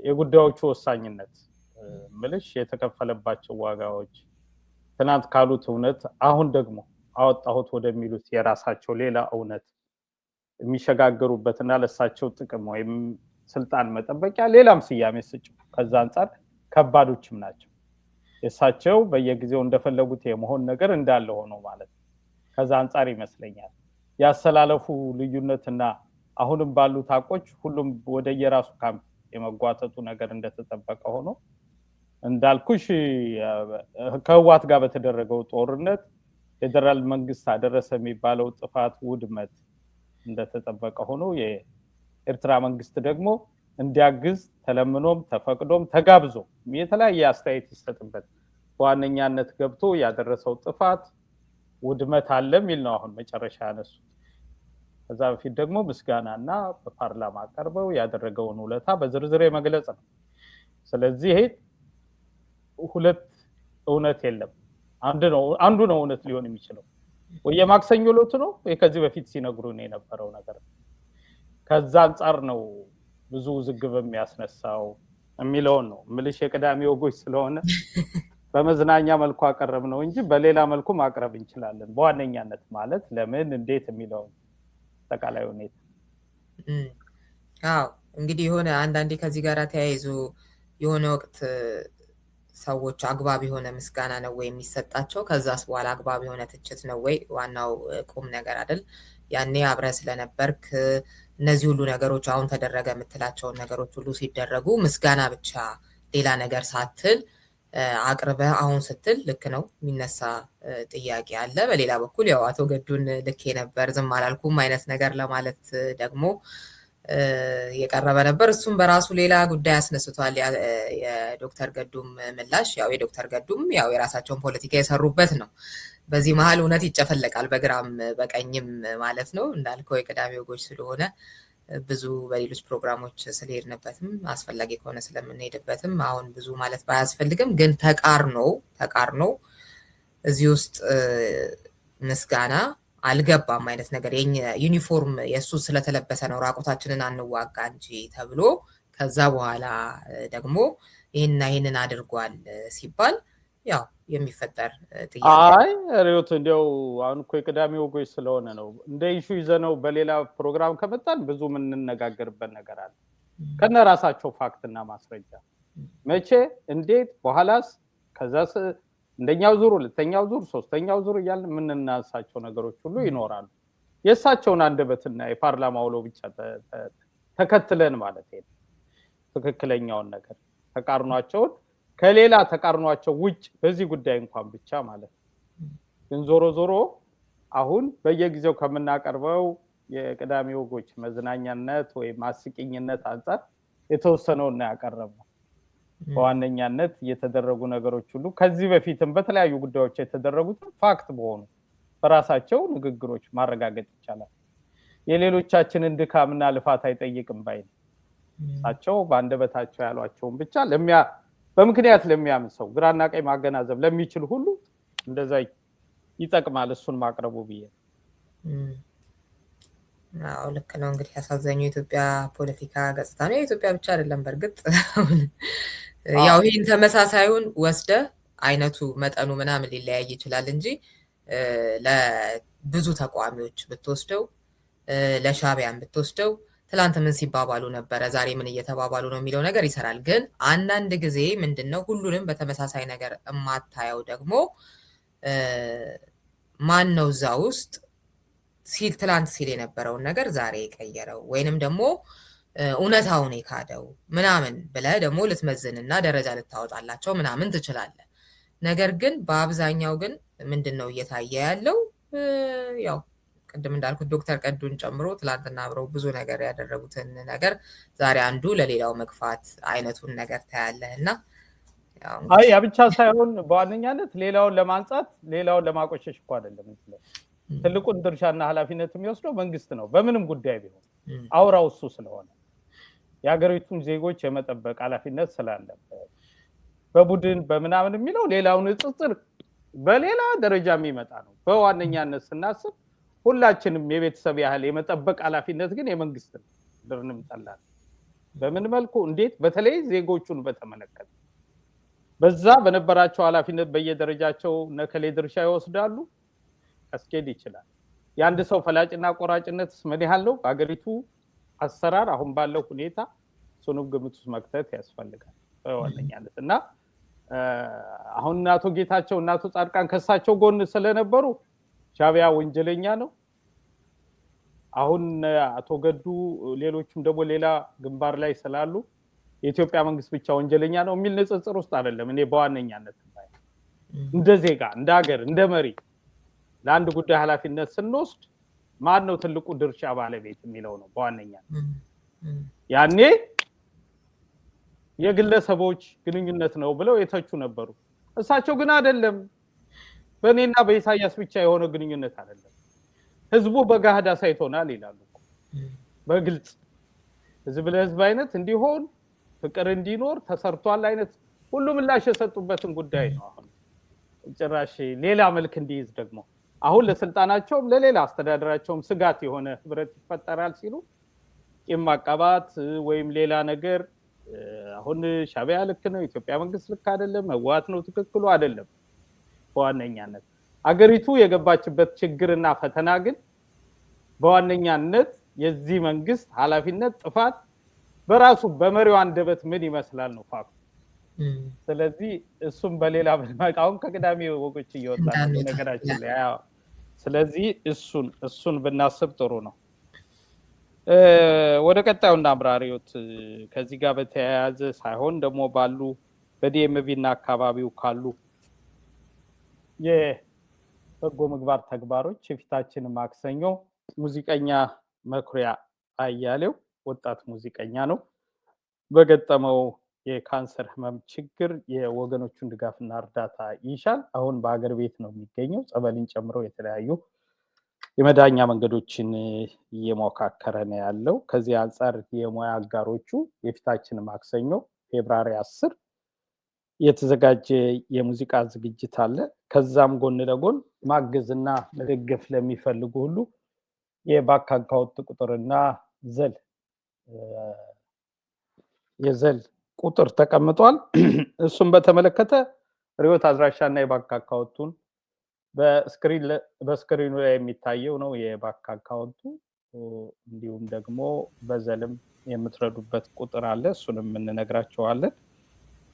የጉዳዮቹ ወሳኝነት ምልሽ የተከፈለባቸው ዋጋዎች ትናንት ካሉት እውነት አሁን ደግሞ አወጣሁት ወደሚሉት የራሳቸው ሌላ እውነት የሚሸጋገሩበትና ለእሳቸው ጥቅም ወይም ስልጣን መጠበቂያ ሌላም ስያሜ ስጭ ከዛ አንጻር ከባዶችም ናቸው። የእሳቸው በየጊዜው እንደፈለጉት የመሆን ነገር እንዳለ ሆኖ ማለት ነው። ከዛ አንጻር ይመስለኛል ያሰላለፉ ልዩነትና አሁንም ባሉት አቆች ሁሉም ወደ የራሱ ካምፕ የመጓተቱ ነገር እንደተጠበቀ ሆኖ እንዳልኩሽ ከህወሓት ጋር በተደረገው ጦርነት ፌደራል መንግስት አደረሰ የሚባለው ጥፋት ውድመት እንደተጠበቀ ሆኖ የኤርትራ መንግስት ደግሞ እንዲያግዝ ተለምኖም ተፈቅዶም ተጋብዞ የተለያየ አስተያየት ይሰጥበት በዋነኛነት ገብቶ ያደረሰው ጥፋት ውድመት አለ የሚል ነው አሁን መጨረሻ ያነሱት። ከዛ በፊት ደግሞ ምስጋናና በፓርላማ ቀርበው ያደረገውን ውለታ በዝርዝር መግለጽ ነው። ስለዚህ ሁለት እውነት የለም፣ አንዱ ነው እውነት ሊሆን የሚችለው ወይ የማክሰኞ ዕለት ነው ወይ ከዚህ በፊት ሲነግሩን የነበረው ነገር። ከዛ አንጻር ነው ብዙ ውዝግብ የሚያስነሳው የሚለውን ነው ምልሽ። የቅዳሜ ወጎች ስለሆነ በመዝናኛ መልኩ አቀረብ ነው እንጂ በሌላ መልኩ ማቅረብ እንችላለን። በዋነኛነት ማለት ለምን እንዴት የሚለውን ተቃላይ ሁኔታ እንግዲህ የሆነ አንዳንዴ ከዚህ ጋር ተያይዞ የሆነ ወቅት ሰዎች አግባብ የሆነ ምስጋና ነው ወይ የሚሰጣቸው፣ ከዛስ በኋላ አግባብ የሆነ ትችት ነው ወይ ዋናው ቁም ነገር አይደል? ያኔ አብረህ ስለነበርክ እነዚህ ሁሉ ነገሮች አሁን ተደረገ የምትላቸውን ነገሮች ሁሉ ሲደረጉ ምስጋና ብቻ ሌላ ነገር ሳትል አቅርበህ አሁን ስትል ልክ ነው የሚነሳ ጥያቄ አለ። በሌላ በኩል ያው አቶ ገዱን ልክ ነበር ዝም አላልኩም አይነት ነገር ለማለት ደግሞ የቀረበ ነበር። እሱም በራሱ ሌላ ጉዳይ አስነስቷል። የዶክተር ገዱም ምላሽ ያው የዶክተር ገዱም ያው የራሳቸውን ፖለቲካ የሰሩበት ነው። በዚህ መሀል እውነት ይጨፈለቃል በግራም በቀኝም ማለት ነው። እንዳልከው የቅዳሜ ወጎች ስለሆነ ብዙ በሌሎች ፕሮግራሞች ስለሄድንበትም አስፈላጊ ከሆነ ስለምንሄድበትም አሁን ብዙ ማለት ባያስፈልግም፣ ግን ተቃርኖ እዚህ ውስጥ ምስጋና አልገባም አይነት ነገር ዩኒፎርም የእሱ ስለተለበሰ ነው ራቁታችንን አንዋጋ እንጂ ተብሎ ከዛ በኋላ ደግሞ ይህንን አድርጓል ሲባል ያው የሚፈጠር ጥያቄ ሪዮት እንዲያው አሁን እኮ የቅዳሜ ወጎች ስለሆነ ነው እንደ ኢሹ ይዘነው በሌላ ፕሮግራም ከመጣን ብዙ የምንነጋገርበት ነገር አለ ከነ ራሳቸው ፋክትና ማስረጃ መቼ እንዴት በኋላስ ከዛስ እንደኛው ዙር ሁለተኛው ዙር ሶስተኛው ዙር እያልን የምንናሳቸው ነገሮች ሁሉ ይኖራሉ። የእሳቸውን አንደበትና የፓርላማ ውሎ ብቻ ተከትለን ማለት ነው ትክክለኛውን ነገር ተቃርኗቸውን ከሌላ ተቃርኗቸው ውጭ በዚህ ጉዳይ እንኳን ብቻ ማለት ነው። ግን ዞሮ አሁን በየጊዜው ከምናቀርበው የቅዳሜ ወጎች መዝናኛነት ወይ ማስቂኝነት አንፃር የተወሰነውና ያቀረበው በዋነኛነት የተደረጉ ነገሮች ሁሉ ከዚህ በፊትም በተለያዩ ጉዳዮች የተደረጉት ፋክት በሆኑ በራሳቸው ንግግሮች ማረጋገጥ ይቻላል። የሌሎቻችንን ድካምና ልፋት አይጠይቅም ባይ ነው። እሳቸው በአንደበታቸው ያሏቸውን ብቻ በምክንያት ለሚያምን ሰው ግራና ቀኝ ማገናዘብ ለሚችል ሁሉ እንደዛ ይጠቅማል እሱን ማቅረቡ ብዬ። ልክ ነው። እንግዲህ ያሳዘኙ የኢትዮጵያ ፖለቲካ ገጽታ ነው። የኢትዮጵያ ብቻ አይደለም በእርግጥ ያው ይህን ተመሳሳዩን ወስደ አይነቱ መጠኑ ምናምን ሊለያይ ይችላል እንጂ ለብዙ ተቋሚዎች ብትወስደው ለሻዕቢያን ብትወስደው ትላንት ምን ሲባባሉ ነበረ ዛሬ ምን እየተባባሉ ነው የሚለው ነገር ይሰራል። ግን አንዳንድ ጊዜ ምንድነው ሁሉንም በተመሳሳይ ነገር የማታየው ደግሞ ማን ነው እዛ ውስጥ ትላንት ሲል የነበረውን ነገር ዛሬ የቀየረው ወይንም ደግሞ እውነታውን የካደው ምናምን ብለህ ደግሞ ልትመዝንና ደረጃ ልታወጣላቸው ምናምን ትችላለህ። ነገር ግን በአብዛኛው ግን ምንድነው እየታየ ያለው ያው ቅድም እንዳልኩት ዶክተር ገዱን ጨምሮ ትላንትና አብረው ብዙ ነገር ያደረጉትን ነገር ዛሬ አንዱ ለሌላው መግፋት አይነቱን ነገር ታያለህ እና አይ ያ ብቻ ሳይሆን በዋነኛነት ሌላውን ለማንጻት ሌላውን ለማቆሸሽ እኮ አይደለም እንግዲህ ትልቁን ድርሻና ኃላፊነት የሚወስደው መንግስት ነው በምንም ጉዳይ ቢሆን አውራው እሱ ስለሆነ የሀገሪቱን ዜጎች የመጠበቅ ኃላፊነት ስላለበት በቡድን በመናምን የሚለው ሌላውን ጽጽር በሌላ ደረጃ የሚመጣ ነው በዋነኛነት ስናስብ ሁላችንም የቤተሰብ ያህል የመጠበቅ ኃላፊነት ግን የመንግስት ነው ድርንም ጠላል በምን መልኩ እንዴት በተለይ ዜጎቹን በተመለከተ በዛ በነበራቸው ኃላፊነት በየደረጃቸው ነከሌ ድርሻ ይወስዳሉ አስኬድ ይችላል ያንድ ሰው ፈላጭና ቆራጭነት ምን ያህል ነው በአገሪቱ አሰራር አሁን ባለው ሁኔታ ሱኑም ግምት ውስጥ መክተት ያስፈልጋል በዋነኛነት እና አሁን አቶ ጌታቸው እና አቶ ጻድቃን ከሳቸው ጎን ስለነበሩ ሻቢያ ወንጀለኛ ነው አሁን አቶ ገዱ ሌሎችም ደግሞ ሌላ ግንባር ላይ ስላሉ የኢትዮጵያ መንግስት ብቻ ወንጀለኛ ነው የሚል ንጽጽር ውስጥ አይደለም እኔ በዋነኛነት እንደ ዜጋ እንደ ሀገር እንደ መሪ ለአንድ ጉዳይ ኃላፊነት ስንወስድ ማን ነው ትልቁ ድርሻ ባለቤት የሚለው ነው በዋነኛነት ያኔ የግለሰቦች ግንኙነት ነው ብለው የተቹ ነበሩ እሳቸው ግን አይደለም በእኔና በኢሳያስ ብቻ የሆነ ግንኙነት አይደለም ህዝቡ በጋህዳ ሳይቶናል ይላሉ በግልጽ ህዝብ ለህዝብ አይነት እንዲሆን ፍቅር እንዲኖር ተሰርቷል አይነት ሁሉም ምላሽ የሰጡበትን ጉዳይ ነው አሁን ጭራሽ ሌላ መልክ እንዲይዝ ደግሞ አሁን ለስልጣናቸው ለሌላ አስተዳደራቸውም ስጋት የሆነ ህብረት ይፈጠራል ሲሉ የማቀባት ወይም ሌላ ነገር አሁን ሻቢያ ልክ ነው ኢትዮጵያ መንግስት ልክ አይደለም ህወሓት ነው ትክክሉ አይደለም በዋነኛነት አገሪቱ የገባችበት ችግርና ፈተና ግን በዋነኛነት የዚህ መንግስት ኃላፊነት ጥፋት በራሱ በመሪው አንደበት ምን ይመስላል ነው ፋክቱ ስለዚህ እሱም በሌላ በማቃውን ከቅዳሜ ወጎች እየወጣ ነገራችን ላይ ስለዚህ እሱን ብናስብ ጥሩ ነው ወደ ቀጣዩና አብራሪዎት ከዚህ ጋር በተያያዘ ሳይሆን ደግሞ ባሉ በዲኤምቪ እና አካባቢው ካሉ የበጎ ምግባር ተግባሮች የፊታችን ማክሰኞ ሙዚቀኛ መኩሪያ አያሌው ወጣት ሙዚቀኛ ነው በገጠመው የካንሰር ህመም ችግር የወገኖቹን ድጋፍና እርዳታ ይሻል አሁን በአገር ቤት ነው የሚገኘው ጸበልን ጨምሮ የተለያዩ የመዳኛ መንገዶችን እየሞካከረ ነው ያለው ከዚህ አንፃር የሙያ አጋሮቹ የፊታችን ማክሰኞ ፌብሩዋሪ 10 የተዘጋጀ የሙዚቃ ዝግጅት አለ ከዛም ጎን ለጎን ማገዝና መደገፍ ለሚፈልጉ ሁሉ የባንክ አካውንት ቁጥርና የዘል ቁጥር ተቀምጧል እሱም በተመለከተ ሪዮት አድራሻና የባንክ አካውንቱን በስክሪኑ ላይ የሚታየው ነው የባንክ አካውንቱ እንዲሁም ደግሞ በዘልም የምትረዱበት ቁጥር አለ እሱንም እንነግራቸዋለን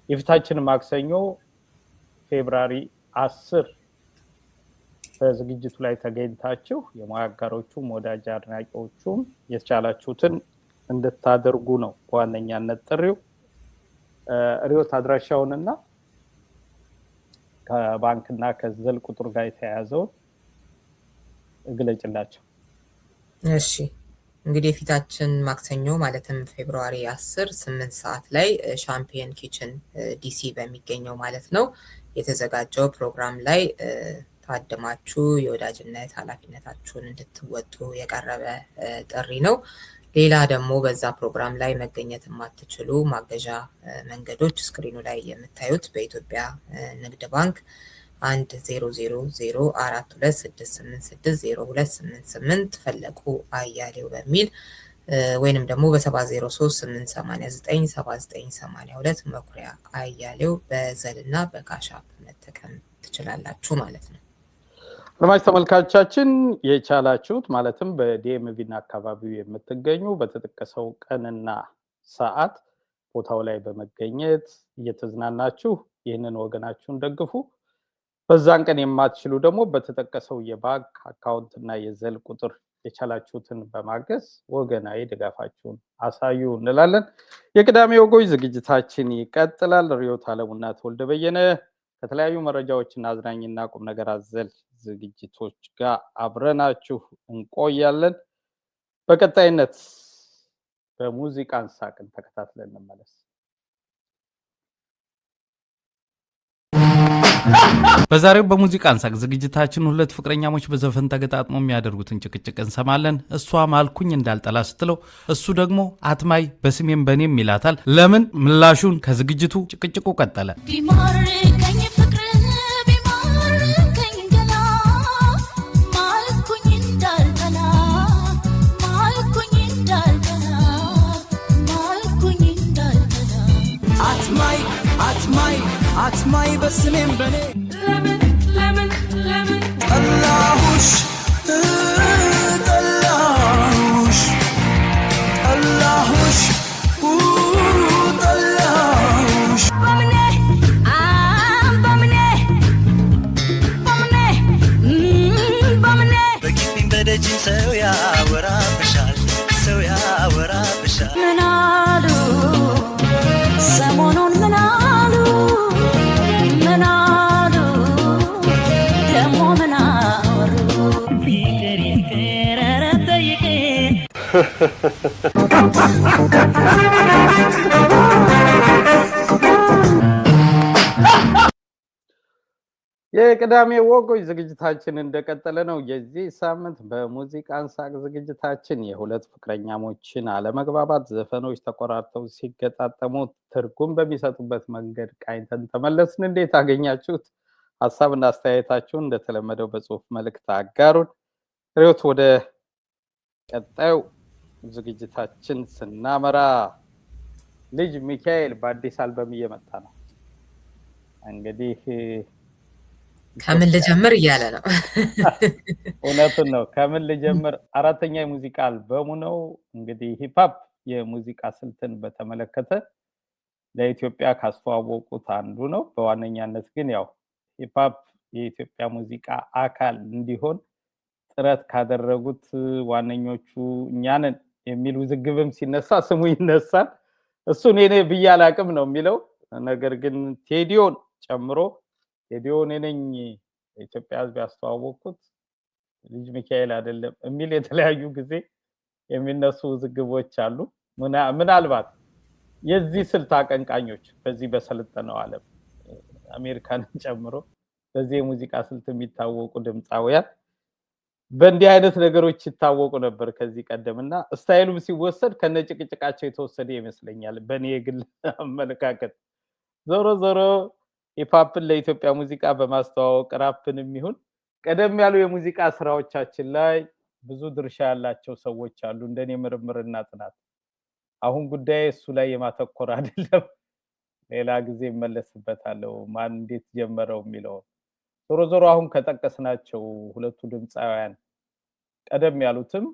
የፊታችን ማክሰኞ ፌብሩዋሪ 10 በዝግጅቱ ላይ ተገኝታችሁ የሙያ አጋሮቹም ወዳጅ አድናቂዎቹም የተቻላችሁትን እንድታደርጉ ነው በዋነኛነት ጥሪው ሪዮት አድራሻውንና ከባንክና ከዘል ቁጥር ጋር የተያያዘው እግለጭላቸው እሺ እንግዲህ የፊታችን ማክሰኞ ማለትም ፌብሩዋሪ 10 8 ሰዓት ላይ ሻምፒየን ኪችን ዲሲ በሚገኘው ማለት ነው የተዘጋጀው ፕሮግራም ላይ ታድማችሁ የወዳጅነት ኃላፊነታችሁን እንድትወጡ የቀረበ ጥሪ ነው ሌላ ደግሞ በዛ ፕሮግራም ላይ መገኘት የማትችሉ ማገዣ መንገዶች ስክሪኑ ላይ የምታዩት በኢትዮጵያ ንግድ ባንክ 100426860288 ፈለቁ አያሌው በሚል ወይንም ደግሞ በ70388997982 መኩሪያ አያሌው በዘልና በካሻፕ መጠቀም ትችላላችሁ ማለት ነው አድማጭ ተመልካቾቻችን የቻላችሁት ማለትም በዲኤምቪ እና አካባቢው የምትገኙ በተጠቀሰው ቀንና ሰዓት ቦታው ላይ በመገኘት እየተዝናናችሁ ይህንን ወገናችሁን ደግፉ በዛን ቀን የማትችሉ ደግሞ በተጠቀሰው የባንክ አካውንትና የዘል ቁጥር የቻላችሁትን በማገዝ ወገናዊ ድጋፋችሁን አሳዩ እንላለን የቅዳሜ ወጎች ዝግጅታችን ይቀጥላል ሪዮት አለሙና ተወልደ በየነ ከተለያዩ መረጃዎችና አዝናኝና ቁም ነገር አዘል ዝግጅቶች ጋር አብረናችሁ እንቆያለን በቀጣይነት በሙዚቃ አንሳቅን ተከታትለን እንመለስ በዛሬው በሙዚቃ አንሳቅ ዝግጅታችን ሁለት ፍቅረኛሞች በዘፈን ተገጣጥሞ የሚያደርጉትን ጭቅጭቅ እንሰማለን። እሷ ማልኩኝ እንዳልጠላ ስትለው እሱ ደግሞ አትማይ በስሜም በኔም ይላታል። ለምን? ምላሹን ከዝግጅቱ ጭቅጭቁ ቀጠለ። ቢማርከኝ ፍቅር ቢማርከኝ ገላ ማልኩኝ እንዳልጠላ ማልኩኝ እንዳልጠላ ማልኩኝ እንዳልጠላ አትማይ አትማይ አትማይ በስሜም በኔ ለምን ጠላሁሽ ጠላሁሽ ጠላሁሽ ጠላሁሽ በምኔ በምኔ በምኔ በምኔ በግቢም በደጅም ሰው ያወራብሻል ሰው ያወራብሻል ምን አሉ ሰሞኑን ምን አሉ ምን አሉ ደሞ ምን አወሩ ይቅር ይቅር ኧረ ጠይቄ የቅዳሜ ወጎች ዝግጅታችን እንደቀጠለ ነው። የዚህ ሳምንት በሙዚቃ አንሳቅ ዝግጅታችን የሁለት ፍቅረኛሞችን አለመግባባት ዘፈኖች ተቆራርጠው ሲገጣጠሙ ትርጉም በሚሰጡበት መንገድ ቃኝተን ተመለስን። እንዴት አገኛችሁት? ሀሳብና አስተያየታችሁን እንደተለመደው በጽሁፍ መልእክት አጋሩን። ሪዮት ወደ ቀጣዩ ዝግጅታችን ስናመራ ልጅ ሚካኤል በአዲስ አልበም እየመጣ ነው። እንግዲህ ከምን ልጀምር እያለ ነው። እውነቱን ነው። ከምን ልጀምር? አራተኛ የሙዚቃ አልበሙ ነው። እንግዲህ ሂፕሆፕ የሙዚቃ ስልትን በተመለከተ ለኢትዮጵያ ካስተዋወቁት አንዱ ነው። በዋነኛነት ግን ያው ሂፕሆፕ የኢትዮጵያ ሙዚቃ አካል እንዲሆን ጥረት ካደረጉት ዋነኞቹ እኛንን የሚል ውዝግብም ሲነሳ ስሙ ይነሳል። እሱን እኔ ብዬ አላቅም ነው የሚለው። ነገር ግን ቴዲዮን ጨምሮ ቴዲዮን ነኝ ኢትዮጵያ ሕዝብ ያስተዋወቁት ልጅ ሚካኤል አይደለም የሚል የተለያዩ ጊዜ የሚነሱ ውዝግቦች አሉ። ምናልባት የዚህ ስልት አቀንቃኞች በዚህ በሰለጠነው ዓለም አሜሪካንን ጨምሮ በዚህ የሙዚቃ ስልት የሚታወቁ ድምፃውያን በእንዲህ አይነት ነገሮች ይታወቁ ነበር ከዚህ ቀደምና ስታይሉም ሲወሰድ ከነጭቅጭቃቸው የተወሰደ ይመስለኛል በእኔ የግል አመለካከት። ዞሮ ዞሮ ሂፕሆፕን ለኢትዮጵያ ሙዚቃ በማስተዋወቅ ራፕንም ይሁን ቀደም ያሉ የሙዚቃ ስራዎቻችን ላይ ብዙ ድርሻ ያላቸው ሰዎች አሉ እንደኔ ምርምርና ጥናት። አሁን ጉዳይ እሱ ላይ የማተኮር አይደለም። ሌላ ጊዜ እመለስበታለሁ ማን እንዴት ጀመረው የሚለው። ዞሮ ዞሮ አሁን ከጠቀስናቸው ሁለቱ ድምፃውያን ቀደም ያሉትም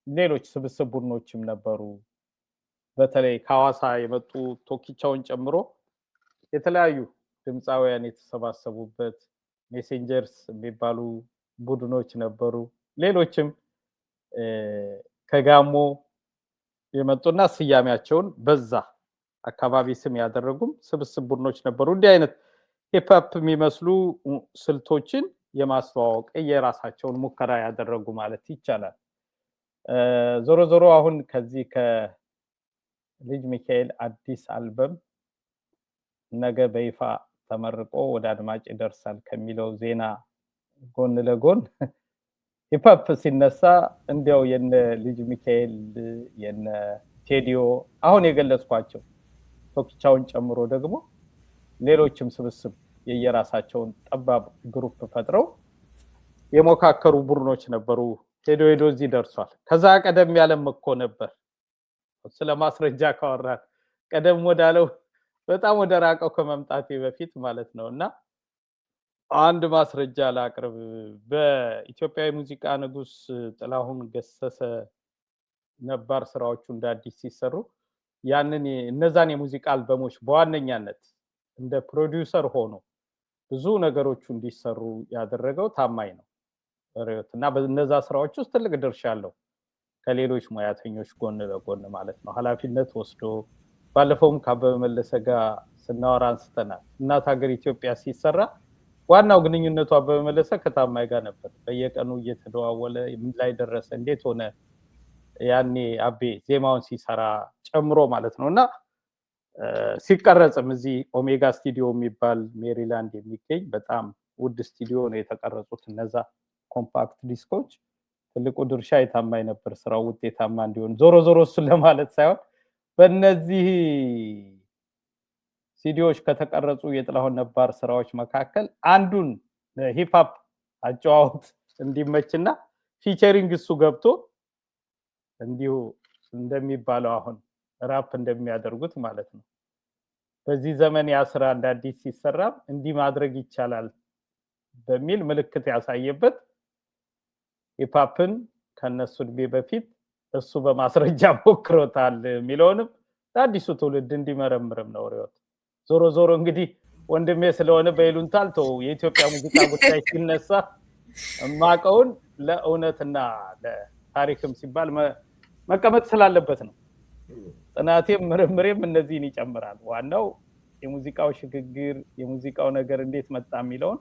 ሌሎች ስብስብ ቡድኖችም ነበሩ። በተለይ ከሐዋሳ የመጡ ቶኪቻውን ጨምሮ የተለያዩ ድምፃውያን የተሰባሰቡበት ሜሴንጀርስ የሚባሉ ቡድኖች ነበሩ። ሌሎችም ከጋሞ የመጡና ስያሜያቸውን በዛ አካባቢ ስም ያደረጉም ስብስብ ቡድኖች ነበሩ። እንዲህ አይነት ሂፕሆፕ የሚመስሉ ስልቶችን የማስተዋወቅ የራሳቸውን ሙከራ ያደረጉ ማለት ይቻላል። ዞሮ ዞሮ አሁን ከዚህ ከልጅ ሚካኤል አዲስ አልበም ነገ በይፋ ተመርቆ ወደ አድማጭ ይደርሳል ከሚለው ዜና ጎን ለጎን ሂፕሆፕ ሲነሳ እንዲያው የነ ልጅ ሚካኤል የነ ቴዲዮ አሁን የገለጽኳቸው ቶኪቻውን ጨምሮ ደግሞ ሌሎችም ስብስብ የየራሳቸውን ጠባብ ግሩፕ ፈጥረው የሞካከሩ ቡድኖች ነበሩ። ቴዲዮ ሄዶ እዚህ ደርሷል። ከዛ ቀደም ያለም እኮ ነበር። ስለ ማስረጃ ካወራን ቀደም ወዳለው በጣም ወደ ራቀው ከመምጣቴ በፊት ማለት ነውና አንድ ማስረጃ ላቅርብ። በኢትዮጵያዊ ሙዚቃ ንጉስ ጥላሁን ገሰሰ ነባር ስራዎቹ እንደ አዲስ ሲሰሩ ያንን እነዛን የሙዚቃ አልበሞች በዋነኛነት እንደ ፕሮዲውሰር ሆኖ ብዙ ነገሮቹ እንዲሰሩ ያደረገው ታማኝ ነው ሪዮት እና በእነዛ ስራዎች ውስጥ ትልቅ ድርሻ አለው ከሌሎች ሙያተኞች ጎን ለጎን ማለት ነው። ኃላፊነት ወስዶ ባለፈውም ከአበበ መለሰ ጋር ስናወራ አንስተናል። እናት ሀገር ኢትዮጵያ ሲሰራ ዋናው ግንኙነቱ አበበ መለሰ ከታማኝ ጋር ነበር። በየቀኑ እየተደዋወለ ምን ላይ ደረሰ እንዴት ሆነ ያኔ አቤ ዜማውን ሲሰራ ጨምሮ ማለት ነውና ሲቀረጽም እዚህ ኦሜጋ ስቱዲዮ የሚባል ሜሪላንድ የሚገኝ በጣም ውድ ስቱዲዮ ነው የተቀረጹት እነዛ ኮምፓክት ዲስኮች። ትልቁ ድርሻ የታማኝ ነበር ስራው ውጤታማ እንዲሆን። ዞሮ ዞሮ እሱን ለማለት ሳይሆን በእነዚህ ሲዲዎች ከተቀረጹ የጥላሁን ነባር ስራዎች መካከል አንዱን ሂፕ-ሆፕ አጨዋወት እንዲመችና ፊቸሪንግ እሱ ገብቶ እንዲሁ እንደሚባለው አሁን ራፕ እንደሚያደርጉት ማለት ነው። በዚህ ዘመን ያ ስራ እንደ አዲስ ሲሰራ እንዲህ ማድረግ ይቻላል በሚል ምልክት ያሳየበት ሂፕ-ሆፕን ከነሱ እድሜ በፊት እሱ በማስረጃ ሞክሮታል የሚለውንም አዲሱ ትውልድ እንዲመረምርም ነው ሪዮት። ዞሮ ዞሮ እንግዲህ ወንድሜ ስለሆነ በይሉንታል ተው የኢትዮጵያ ሙዚቃ ጉዳይ ሲነሳ ማቀውን ለእውነትና ለታሪክም ሲባል መቀመጥ ስላለበት ነው። ጥናቴም ምርምሬም እነዚህን ይጨምራል። ዋናው የሙዚቃው ሽግግር የሙዚቃው ነገር እንዴት መጣ የሚለውን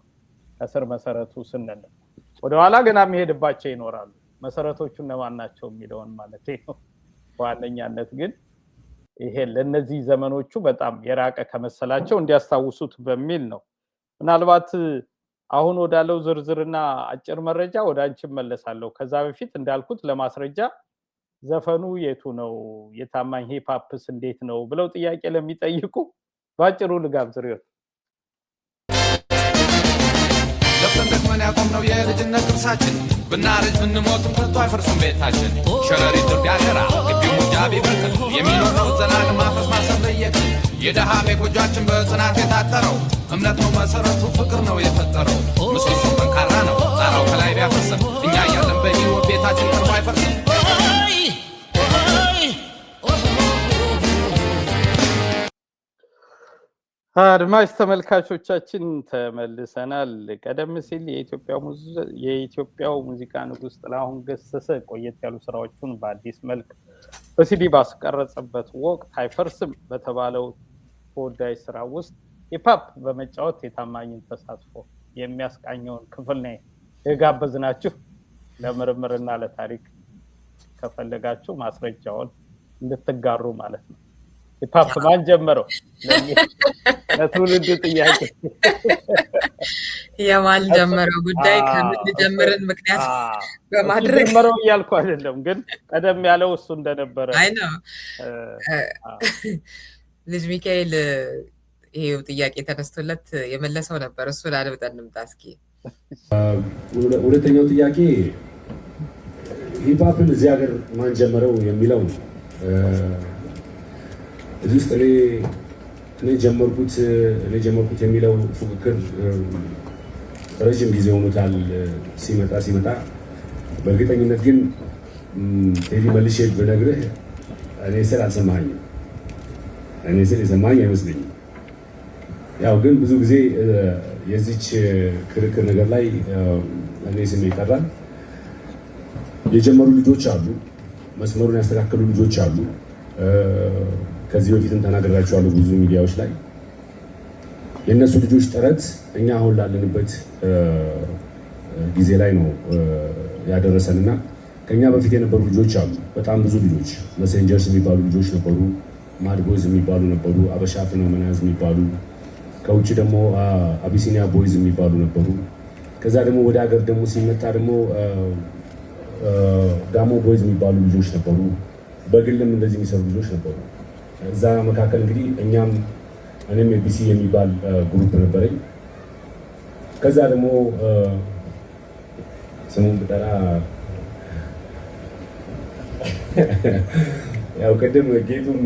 ከስር መሰረቱ ስንል ወደኋላ ገና የሚሄድባቸው ይኖራሉ። መሰረቶቹ እነማን ናቸው የሚለውን ማለት ነው። ዋነኛነት ግን ይሄ ለነዚህ ዘመኖቹ በጣም የራቀ ከመሰላቸው እንዲያስታውሱት በሚል ነው። ምናልባት አሁን ወዳለው ዝርዝርና አጭር መረጃ ወደ አንቺ መለሳለሁ። ከዛ በፊት እንዳልኩት ለማስረጃ ዘፈኑ የቱ ነው የታማኝ ሂፕ-ሆፕስ እንዴት ነው ብለው ጥያቄ ለሚጠይቁ ባጭሩ ልጋብዝ ሪዮት። ለፍተን ደክመን ያቆምነው የልጅነት ቅርሳችን ብናረጅ ብንሞትም ከቶ አይፈርስም ቤታችን። ሸረሪት ድር ቢያገራ ግቢው ሙጃ ቢበቅል የሚኖር ነው ዘላለም ማፈስ ማሰብ ለየቅል። የደሃ ጎጇችን በጽናት የታጠረው እምነት ነው መሰረቱ ፍቅር ነው የፈጠረው። ምሰሶ ጠንካራ ነው ጣራው ከላይ ቢያፈስም እኛ እያለን በሕይወት ቤታችን ቀርቦ አይፈርስም። አድማጭ ተመልካቾቻችን ተመልሰናል። ቀደም ሲል የኢትዮጵያው ሙዚቃ ንጉስ ጥላሁን ገሰሰ ቆየት ያሉ ስራዎቹን በአዲስ መልክ በሲዲ ባስቀረጸበት ወቅት አይፈርስም በተባለው ተወዳጅ ስራ ውስጥ ሂፕ-ሆፕ በመጫወት የታማኝን ተሳትፎ የሚያስቃኘውን ክፍል ነው የጋበዝናችሁ። ለምርምርና ለታሪክ ከፈለጋችሁ ማስረጃውን እንድትጋሩ ማለት ነው። ሂፕ-ሆፕ ማን ጀመረው? ለትውልዱ ጥያቄ የማን ጀመረው ጉዳይ ከምን ጀምረን ምክንያት በማድረግ ጀመረው እያልኩ አይደለም፣ ግን ቀደም ያለው እሱ እንደነበረ አይ ነው። ልጅ ሚካኤል ይሄው ጥያቄ ተነስቶለት የመለሰው ነበር። እሱ ላልብጠን እንምጣ እስኪ። ሁለተኛው ጥያቄ ሂፕ-ሆፕን እዚህ ሀገር ማን ጀመረው የሚለው ነው። እዚህ ውስጥ እኔ ጀመርኩት የሚለው ፉክክር ረጅም ጊዜ ሆኖታል ሲመጣ። በእርግጠኝነት ግን ቴዲ መልሼ ብነግርህ እኔ ስል አልሰማኸኝም። እኔ ስል የሰማኸኝ አይመስለኝም። ያው ግን ብዙ ጊዜ የዚች ክርክር ነገር ላይ እኔ ስሜ ይጠራል። የጀመሩ ልጆች አሉ፣ መስመሩን ያስተካከሉ ልጆች አሉ። ከዚህ በፊትም ተናግሬያቸዋለሁ ብዙ ሚዲያዎች ላይ። የእነሱ ልጆች ጥረት እኛ አሁን ላለንበት ጊዜ ላይ ነው ያደረሰንና ከኛ በፊት የነበሩ ልጆች አሉ፣ በጣም ብዙ ልጆች። መሴንጀርስ የሚባሉ ልጆች ነበሩ፣ ማድ ቦይዝ የሚባሉ ነበሩ፣ አበሻ ፌኖሜናዝ የሚባሉ፣ ከውጭ ደግሞ አቢሲኒያ ቦይዝ የሚባሉ ነበሩ። ከዛ ደግሞ ወደ ሀገር ደግሞ ሲመጣ ደግሞ ጋሞ ቦይዝ የሚባሉ ልጆች ነበሩ። በግልም እንደዚህ የሚሰሩ ልጆች ነበሩ። እዛ መካከል እንግዲህ እኔም ኤቢሲ የሚባል ግሩፕ ነበረኝ። ከዛ ደግሞ ስሙን ብጠራ ያው ቅድም ጌቱም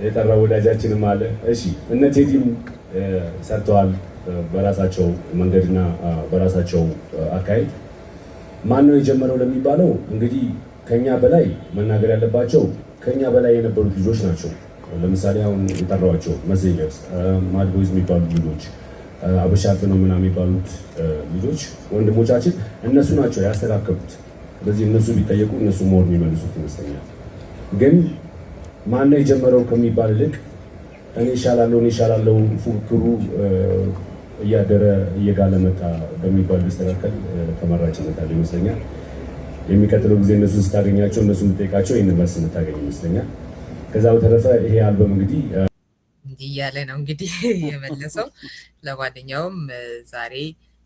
የጠራ ወዳጃችንም አለ። እሺ እነ ቴዲም ሰርተዋል በራሳቸው መንገድና በራሳቸው አካሄድ። ማን ነው የጀመረው ለሚባለው እንግዲህ ከኛ በላይ መናገር ያለባቸው ከኛ በላይ የነበሩት ልጆች ናቸው። ለምሳሌ አሁን የጠራኋቸው መሴንጀርስ፣ ማድ ቦይዝ የሚባሉ ልጆች፣ አበሻ ፌኖሜና የሚባሉት ልጆች ወንድሞቻችን እነሱ ናቸው ያስተካከሉት። ስለዚህ እነሱ ቢጠየቁ እነሱ ሞር የሚመልሱት ይመስለኛል። ግን ማነው የጀመረው ከሚባል ይልቅ እኔ ይሻላለሁ ፉክክሩ እያደረ እየጋለ መጣ በሚባል ቢስተካከል ተመራጭነት አለ ይመስለኛል። የሚቀጥለው ጊዜ እነሱ ስታገኛቸው እነሱ የምጠይቃቸው ይህን መልስ የምታገኝ ይመስለኛል። ከዛ በተረፈ ይሄ አልበም እንግዲህ እንዲህ እያለ ነው እንግዲህ የመለሰው። ለማንኛውም ዛሬ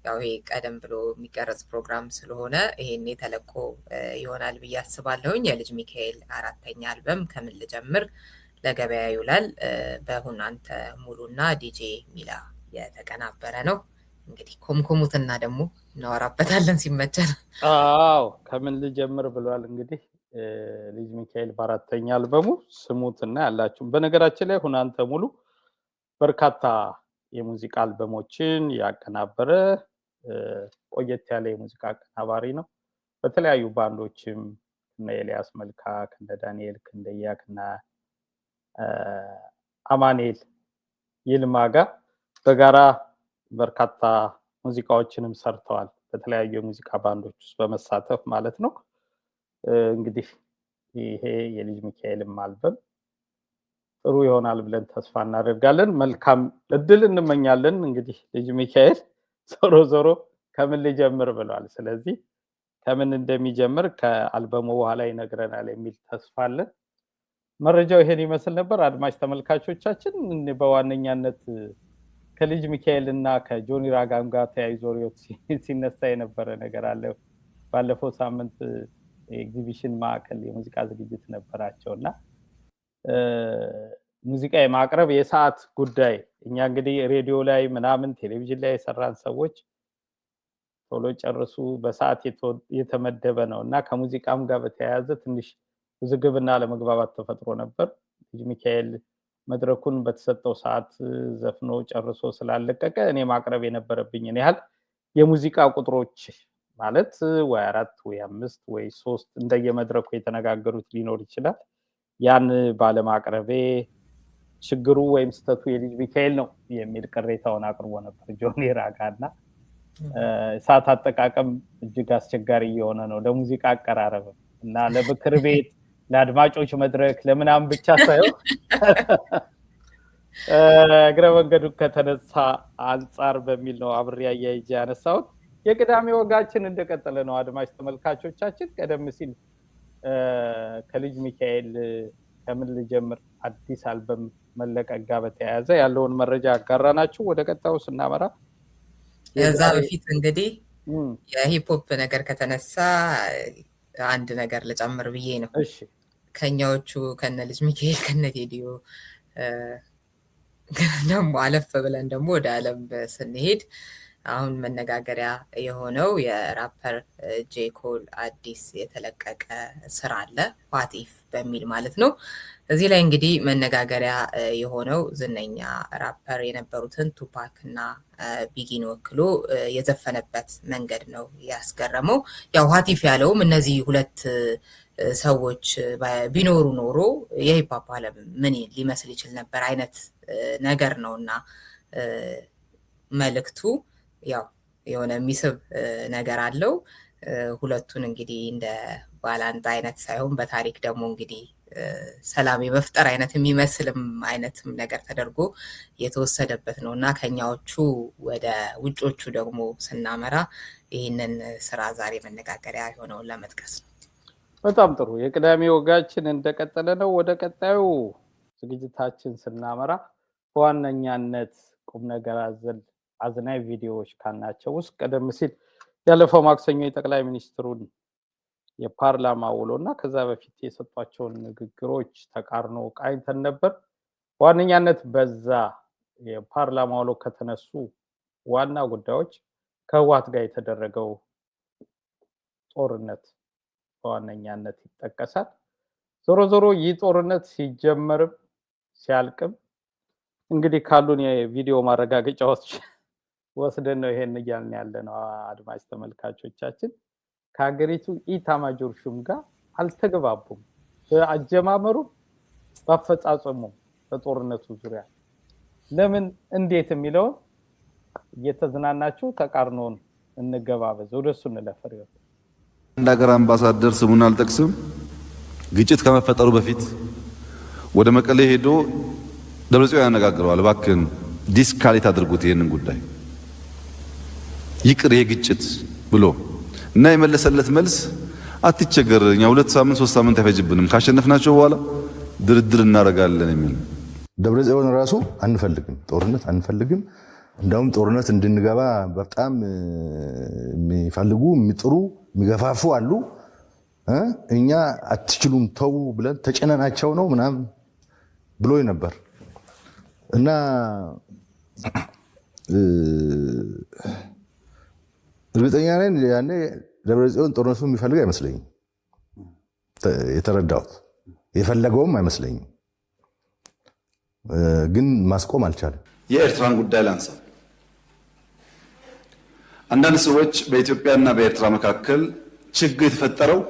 ያው ይሄ ቀደም ብሎ የሚቀረጽ ፕሮግራም ስለሆነ ይሄኔ ተለቆ ይሆናል ብዬ አስባለሁኝ። የልጅ ሚካኤል 4ኛ አልበም ከምን ልጀምር ለገበያ ይውላል። በሁን አንተ ሙሉና ዲጄ ሚላ የተቀናበረ ነው። እንግዲህ ኮምኮሙትና ደግሞ እናወራበታለን ሲመቸን። አዎ ከምን ልጀምር ብሏል እንግዲህ ልጅ ሚካኤል በ4ኛ አልበሙ ስሙትና ያላችሁ። በነገራችን ላይ ሁን አንተ ሙሉ በርካታ የሙዚቃ አልበሞችን ያቀናበረ ቆየት ያለ የሙዚቃ አቀናባሪ ነው። በተለያዩ ባንዶችም ከነ ኤልያስ መልካ፣ ከነ ዳንኤል ክንደያ፣ ከነ አማኑኤል ይልማ ጋር በጋራ በርካታ ሙዚቃዎችንም ሰርተዋል። በተለያዩ የሙዚቃ ባንዶች ውስጥ በመሳተፍ ማለት ነው። እንግዲህ ይሄ የልጅ ሚካኤልም አልበም ጥሩ ይሆናል ብለን ተስፋ እናደርጋለን። መልካም እድል እንመኛለን። እንግዲህ ልጅ ሚካኤል ዞሮ ከምን ልጀምር ብሏል። ስለዚህ ከምን እንደሚጀምር ከአልበሙ በኋላ ይነግረናል የሚል ተስፋ አለን። መረጃው ይሄን ይመስል ነበር። አድማጭ ተመልካቾቻችን በዋነኛነት ከልጅ ሚካኤል እና ከጆኒ ራጋም ጋር ተያይዞ ሲነሳ የነበረ ነገር አለ። ባለፈው ሳምንት ኤግዚቢሽን ማዕከል የሙዚቃ ዝግጅት ነበራቸውና ሙዚቃ የማቅረብ የሰዓት ጉዳይ እኛ እንግዲህ ሬዲዮ ላይ ምናምን ቴሌቪዥን ላይ የሰራን ሰዎች ቶሎ ጨርሱ በሰዓት የተመደበ ነው እና ከሙዚቃም ጋር በተያያዘ ትንሽ ውዝግብና ለመግባባት ተፈጥሮ ነበር። ልጅ ሚካኤል መድረኩን በተሰጠው ሰዓት ዘፍኖ ጨርሶ ስላለቀቀ እኔ ማቅረብ የነበረብኝን ያህል የሙዚቃ ቁጥሮች ማለት ወይ 4 ወይ 5 ወይ 3 እንደየመድረኩ የተነጋገሩት ሊኖር ይችላል። ያን ባለማቅረቤ ችግሩ ወይም ስተቱ የልጅ ሚካኤል ነው የሚል ቅሬታውን አቅርቦ ነበር ጆኒ ራጋና ሰዓት አጠቃቀም እጅግ አስቸጋሪ እየሆነ ነው ለሙዚቃ አቀራረብ እና ለምክር ቤት ለአድማጮች መድረክ ለምናም ብቻ ሳይሆን እግረ መንገዱ ከተነሳ አንጻር በሚል ነው አብሬ አያይዤ ያነሳሁት። የቅዳሜ ወጋችን እንደቀጠለ ነው። አድማጭ ተመልካቾቻችን ቀደም ሲል ከልጅ ሚካኤል ከምን ልጀምር አዲስ አልበም መለቀቅ ጋር በተያያዘ ያለውን መረጃ አጋራናችሁ። ወደ ቀጣዩ ስናመራ ከዛ በፊት እንግዲህ የሂፕሆፕ ነገር ከተነሳ አንድ ነገር ልጨምር ብዬ ነው። እሺ ከኛዎቹ ከነ ልጅ ሚካኤል ከነ ቴዲዮ ደግሞ አለፍ ብለን ደግሞ ወደ ዓለም ስንሄድ አሁን መነጋገሪያ የሆነው የራፐር ጄ ኮል አዲስ የተለቀቀ ስራ አለ ዋት ኢፍ በሚል ማለት ነው። እዚህ ላይ እንግዲህ መነጋገሪያ የሆነው ዝነኛ ራፐር የነበሩትን ቱፓክ እና ቢጊን ወክሎ የዘፈነበት መንገድ ነው ያስገረመው። ያው ዋት ኢፍ ያለውም እነዚህ ሁለት ሰዎች ቢኖሩ ኖሮ የሂፕሆፕ ዓለም ምን ሊመስል ይችል ነበር አይነት ነገር ነውና መልእክቱ ያው የሆነ የሚስብ ነገር አለው። ሁለቱን እንግዲህ እንደ ባላንጣ አይነት ሳይሆን በታሪክ ደግሞ እንግዲህ ሰላም የመፍጠር አይነት የሚመስልም አይነትም ነገር ተደርጎ የተወሰደበት ነው እና ከኛዎቹ ወደ ውጮቹ ደግሞ ስናመራ ይህንን ስራ ዛሬ መነጋገሪያ የሆነውን ለመጥቀስ ነው። በጣም ጥሩ። የቅዳሜ ወጋችን እንደቀጠለ ነው። ወደ ቀጣዩ ዝግጅታችን ስናመራ በዋነኛነት ቁም ነገር አዘል አዝናኝ ቪዲዮዎች ካናቸው ውስጥ ቀደም ሲል ያለፈው ማክሰኞ የጠቅላይ ሚኒስትሩን የፓርላማ ውሎና ከዛ በፊት የሰጧቸውን ንግግሮች ተቃርኖ ቃኝተን ነበር። በዋነኛነት በዛ የፓርላማ ውሎ ከተነሱ ዋና ጉዳዮች ከህወሓት ጋር የተደረገው ጦርነት በዋነኛነት ይጠቀሳል። ዞሮ ይህ ጦርነት ሲጀመርም ሲያልቅም እንግዲህ ካሉን የቪዲዮ ማረጋገጫዎች ወስደን ነው ይሄን እያልን ያለ ነው። አድማጭ ተመልካቾቻችን ከሀገሪቱ ኢታማጆር ሹም ጋር አልተገባቡም። በአጀማመሩ በአፈጻጸሙ በጦርነቱ ዙሪያ ለምን እንዴት የሚለውን እየተዝናናችሁ ተቃርኖን እንገባበዝ። ወደሱ እንለፈር። አንድ ሀገር አምባሳደር ስሙን አልጠቅስም ግጭት ከመፈጠሩ በፊት ወደ መቀሌ ሄዶ ደብረጽዮን ያነጋግረዋል። እባክህን ዲስካሌት አድርጉት ይሄንን ጉዳይ ይቅር የግጭት ብሎ እና የመለሰለት መልስ አትቸገር፣ እኛ 2 ሳምንት 3 ሳምንት አይፈጅብንም ካሸነፍናቸው በኋላ ድርድር እናደርጋለን የሚል ደብረጽዮን ራሱ አንፈልግም ጦርነት አንፈልግም እንደውም ጦርነት እንድንገባ በጣም የሚፈልጉ የሚጥሩ የሚገፋፉ አሉ እኛ አትችሉም ተው ብለን ተጨነናቸው ነው ምናምን ብሎ ነበር እና እርግጠኛ ነኝ ያኔ ደብረጽዮን ጦርነቱ የሚፈልግ አይመስለኝም የተረዳሁት የፈለገውም አይመስለኝም ግን ማስቆም አልቻለም የኤርትራን ጉዳይ ላንሳ አንዳንድ ሰዎች በኢትዮጵያና በኤርትራ መካከል ችግር የተፈጠረው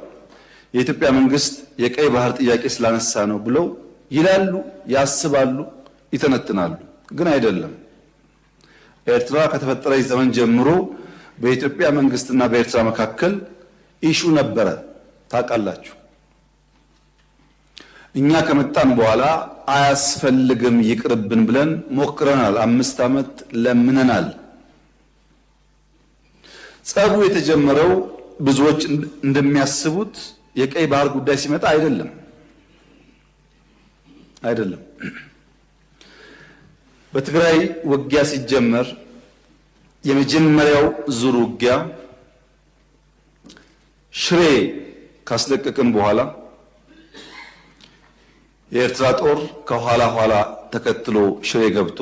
የኢትዮጵያ መንግስት የቀይ ባህር ጥያቄ ስላነሳ ነው ብለው ይላሉ ያስባሉ ይተነትናሉ ግን አይደለም ኤርትራ ከተፈጠረች ዘመን ጀምሮ በኢትዮጵያ መንግስትና በኤርትራ መካከል ኢሹ ነበረ ታውቃላችሁ እኛ ከመጣን በኋላ አያስፈልግም ይቅርብን ብለን ሞክረናል 5 ዓመት ለምነናል ጸቡ የተጀመረው ብዙዎች እንደሚያስቡት የቀይ ባህር ጉዳይ ሲመጣ አይደለም በትግራይ ውጊያ ሲጀመር የመጀመሪያው ዙር ውጊያ ሽሬ ካስለቀቅን በኋላ የኤርትራ ጦር ከኋላ ኋላ ተከትሎ ሽሬ ገብቶ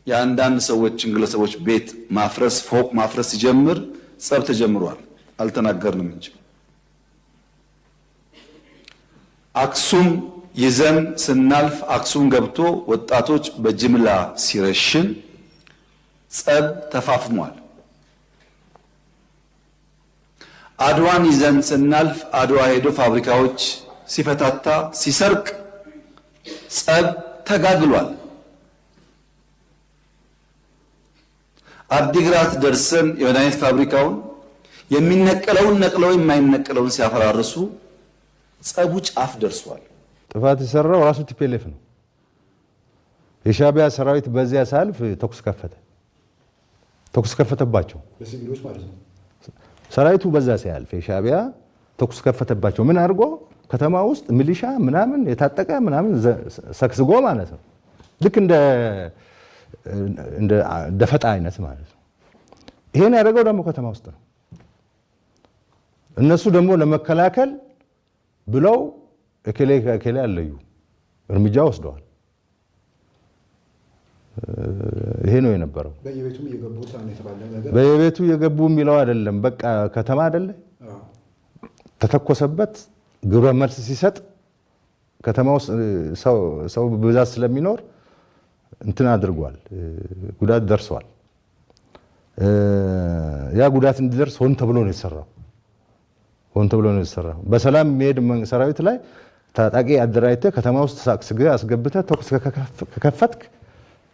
የአንዳንድ ሰዎችን ግለሰቦች ቤት ማፍረስ ፎቅ ማፍረስ ሲጀምር ጸብ ተጀምሯል አልተናገርንም እንጂ አክሱም ይዘን ስናልፍ አክሱም ገብቶ ወጣቶች በጅምላ ሲረሽን ጸብ ተፋፍሟል አድዋን ይዘን ስናልፍ አድዋ ሄዶ ፋብሪካዎች ሲፈታታ ሲሰርቅ ጸብ ተጋግሏል አዲግራት ደርሰን የመድኃኒት ፋብሪካውን የሚነቀለውን ነቅለው የማይነቀለውን ሲያፈራርሱ ጸቡ ጫፍ ደርሷል ጥፋት የሰራው ራሱ ቲፒኤልኤፍ ነው የሻዕቢያ ሰራዊት በዚያ ሳልፍ ተኩስ ከፈተባቸው በሲቪሎች ማለት ነው ሰራዊቱ በዛ ሲያልፍ የሻዕቢያ ተኩስ ከፈተባቸው ምን አድርጎ ከተማ ውስጥ ሚሊሻ ምናምን የታጠቀ ምናምን ሰክስጎ ማለት ነው ልክ እንደ ደፈጣ አይነት ማለት ነው ይሄን ያደረገው ደግሞ ከተማ ውስጥ ነው እነሱ ደግሞ ለመከላከል ብለው እከሌ አለዩ እርምጃ ወስደዋል ይሄ ነው የነበረው በየቤቱ እየገቡ ታን የተባለ ነገር በየቤቱ እየገቡ የሚለው አይደለም በቃ ከተማ አይደለ ተተኮሰበት ግብረ መልስ ሲሰጥ ከተማ ውስጥ ሰው ብዛት ስለሚኖር እንትን አድርጓል ጉዳት ደርሷል ያ ጉዳት እንዲደርስ ሆን ተብሎ ነው የተሰራው በሰላም የሚሄድ ሰራዊት ላይ ታጣቂ አደራጅተ ከተማ ውስጥ አስገብተ ተኩስ ከከፈትክ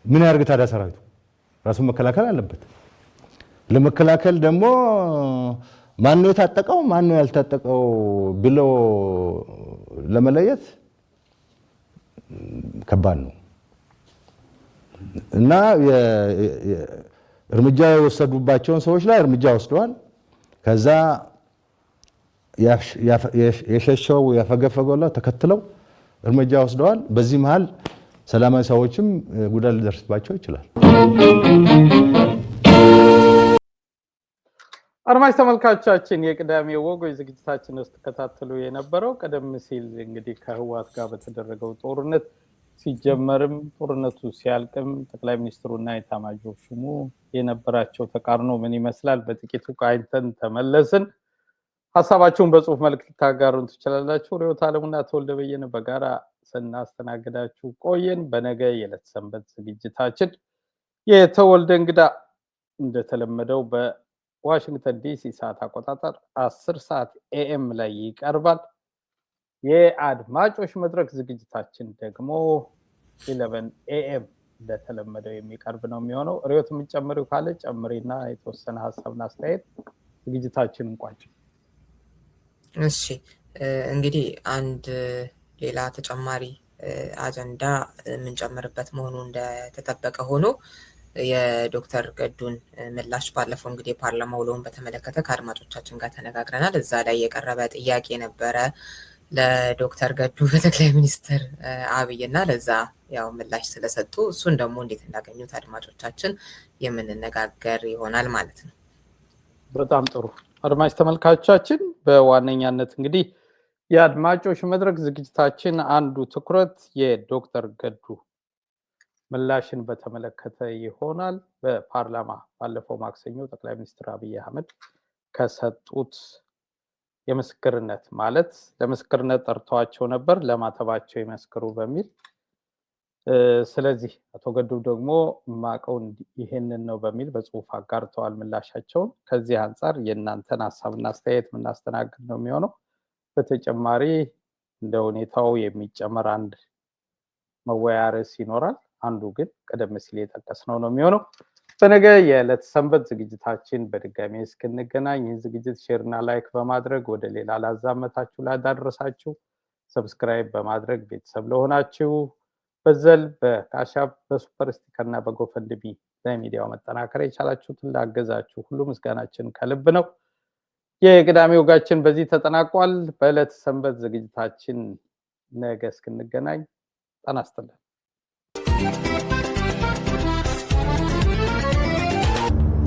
ምን ያርግ ታዲያ ሰራዊቱ ራሱን መከላከል አለበት ለመከላከል ደግሞ ማን ነው የታጠቀው ማን ነው ያልታጠቀው ብሎ ለመለየት ከባድ ነው እና እርምጃ የወሰዱባቸውን ሰዎች ላይ እርምጃ ወስደዋል ከዛ የሸሸው ያፈገፈገው ተከትለው እርምጃ ወስደዋል በዚህ መሃል ሰላማዊ ሰዎችም ጉዳት ሊደርስባቸው ይችላል አድማጭ ተመልካቾቻችን የቅዳሜ ወጎች ዝግጅታችን ውስጥ ተከታተሉ የነበረው ቀደም ሲል እንግዲህ ከህወሓት ጋር በተደረገው ጦርነት ሲጀመርም ጦርነቱ ሲያልቅም ጠቅላይ ሚኒስትሩና ኤታማዦር ሹሙ የነበራቸው ተቃርኖ ምን ይመስላል በጥቂቱ ቃኝተን ተመለስን ሐሳባችሁን በጽሁፍ መልእክት ታጋሩን ትችላላችሁ ሪዮት አለሙና ተወልደ በየነ በጋራ ስናስተናግዳችሁ ቆየን በነገ የዕለት ሰንበት ዝግጅታችን የተወልደ እንግዳ እንደተለመደው በዋሽንግተን ዲሲ ሰዓት አቆጣጠር 10 ሰዓት ኤኤም ላይ ይቀርባል የአድማጮች መድረክ ዝግጅታችን ደግሞ 11 ኤኤም እንደተለመደው የሚቀርብ ነው የሚሆነው ሪዮት የምንጨምሪው ካለ ጨምሪና የተወሰነ ሐሳብና አስተያየት ዝግጅታችን እንቋጭ እሺ እንግዲህ አንድ ሌላ ተጨማሪ አጀንዳ የምንጨምርበት መሆኑ እንደተጠበቀ ሆኖ የዶክተር ገዱን ምላሽ ባለፈው እንግዲህ የፓርላማ ውሎውን በተመለከተ ከአድማጮቻችን ጋር ተነጋግረናል እዛ ላይ የቀረበ ጥያቄ ነበረ ለዶክተር ገዱ በጠቅላይ ሚኒስትር አብይና ለዛ ያው ምላሽ ስለሰጡ እሱን ደግሞ እንዴት እንዳገኙት አድማጮቻችን የምንነጋገር ይሆናል ማለት ነው። በጣም ጥሩ አድማጭ ተመልካቾቻችን፣ በዋነኛነት እንግዲህ የአድማጮች መድረክ ዝግጅታችን አንዱ ትኩረት የዶክተር ገዱ ምላሽን በተመለከተ ይሆናል። በፓርላማ ባለፈው ማክሰኞ ጠቅላይ ሚኒስትር አብይ አህመድ ከሰጡት የምስክርነት ማለት ለምስክርነት ጠርተዋቸው ነበር ለማተባቸው ይመስክሩ በሚል ስለዚህ አቶ ገዱ ደግሞ ማቀው ይሄንን ነው በሚል በጽሁፍ አጋርተዋል ምላሻቸውን። ከዚህ አንፃር የእናንተን ሐሳብና አስተያየት ምናስተናግድ ነው የሚሆነው። በተጨማሪ እንደ ሁኔታው የሚጨመር አንድ መወያያ ርዕስ ይኖራል። አንዱ ግን ቀደም ሲል የጠቀስነው ነው የሚሆነው። በነገ የዕለት ሰንበት ዝግጅታችን በድጋሚ እስክንገናኝ ይህን ዝግጅት ሼርና ላይክ በማድረግ ወደ ሌላ ላዛመታችሁ ላዳረሳችሁ ሰብስክራይብ በማድረግ ቤተሰብ ለሆናችሁ በዘል በካሻፕ በሱፐር ስቲከርና በጎፈንድሚ ለሚዲያው መጠናከር የቻላችሁትን ላገዛችሁ ሁሉ ምስጋናችን ከልብ ነው። የቅዳሜ ወጋችን በዚህ ተጠናቋል። በዕለት ሰንበት ዝግጅታችን ነገ እስክንገናኝ ጤና ይስጥልን።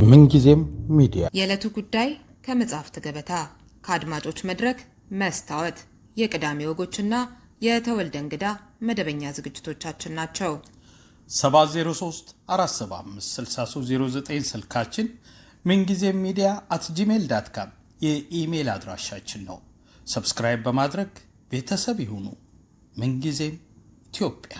ምንጊዜም ሚዲያ የዕለቱ ጉዳይ ከመጽሐፍት ገበታ ከአድማጮች መድረክ መስታወት የቅዳሜ ወጎችና የተወልደ እንግዳ መደበኛ ዝግጅቶቻችን ናቸው። 703 475 6309 ስልካችን፣ ምንጊዜም ሚዲያ @gmail.com የኢሜል አድራሻችን ነው። ሰብስክራይብ በማድረግ ቤተሰብ ይሁኑ። ምንጊዜም ኢትዮጵያ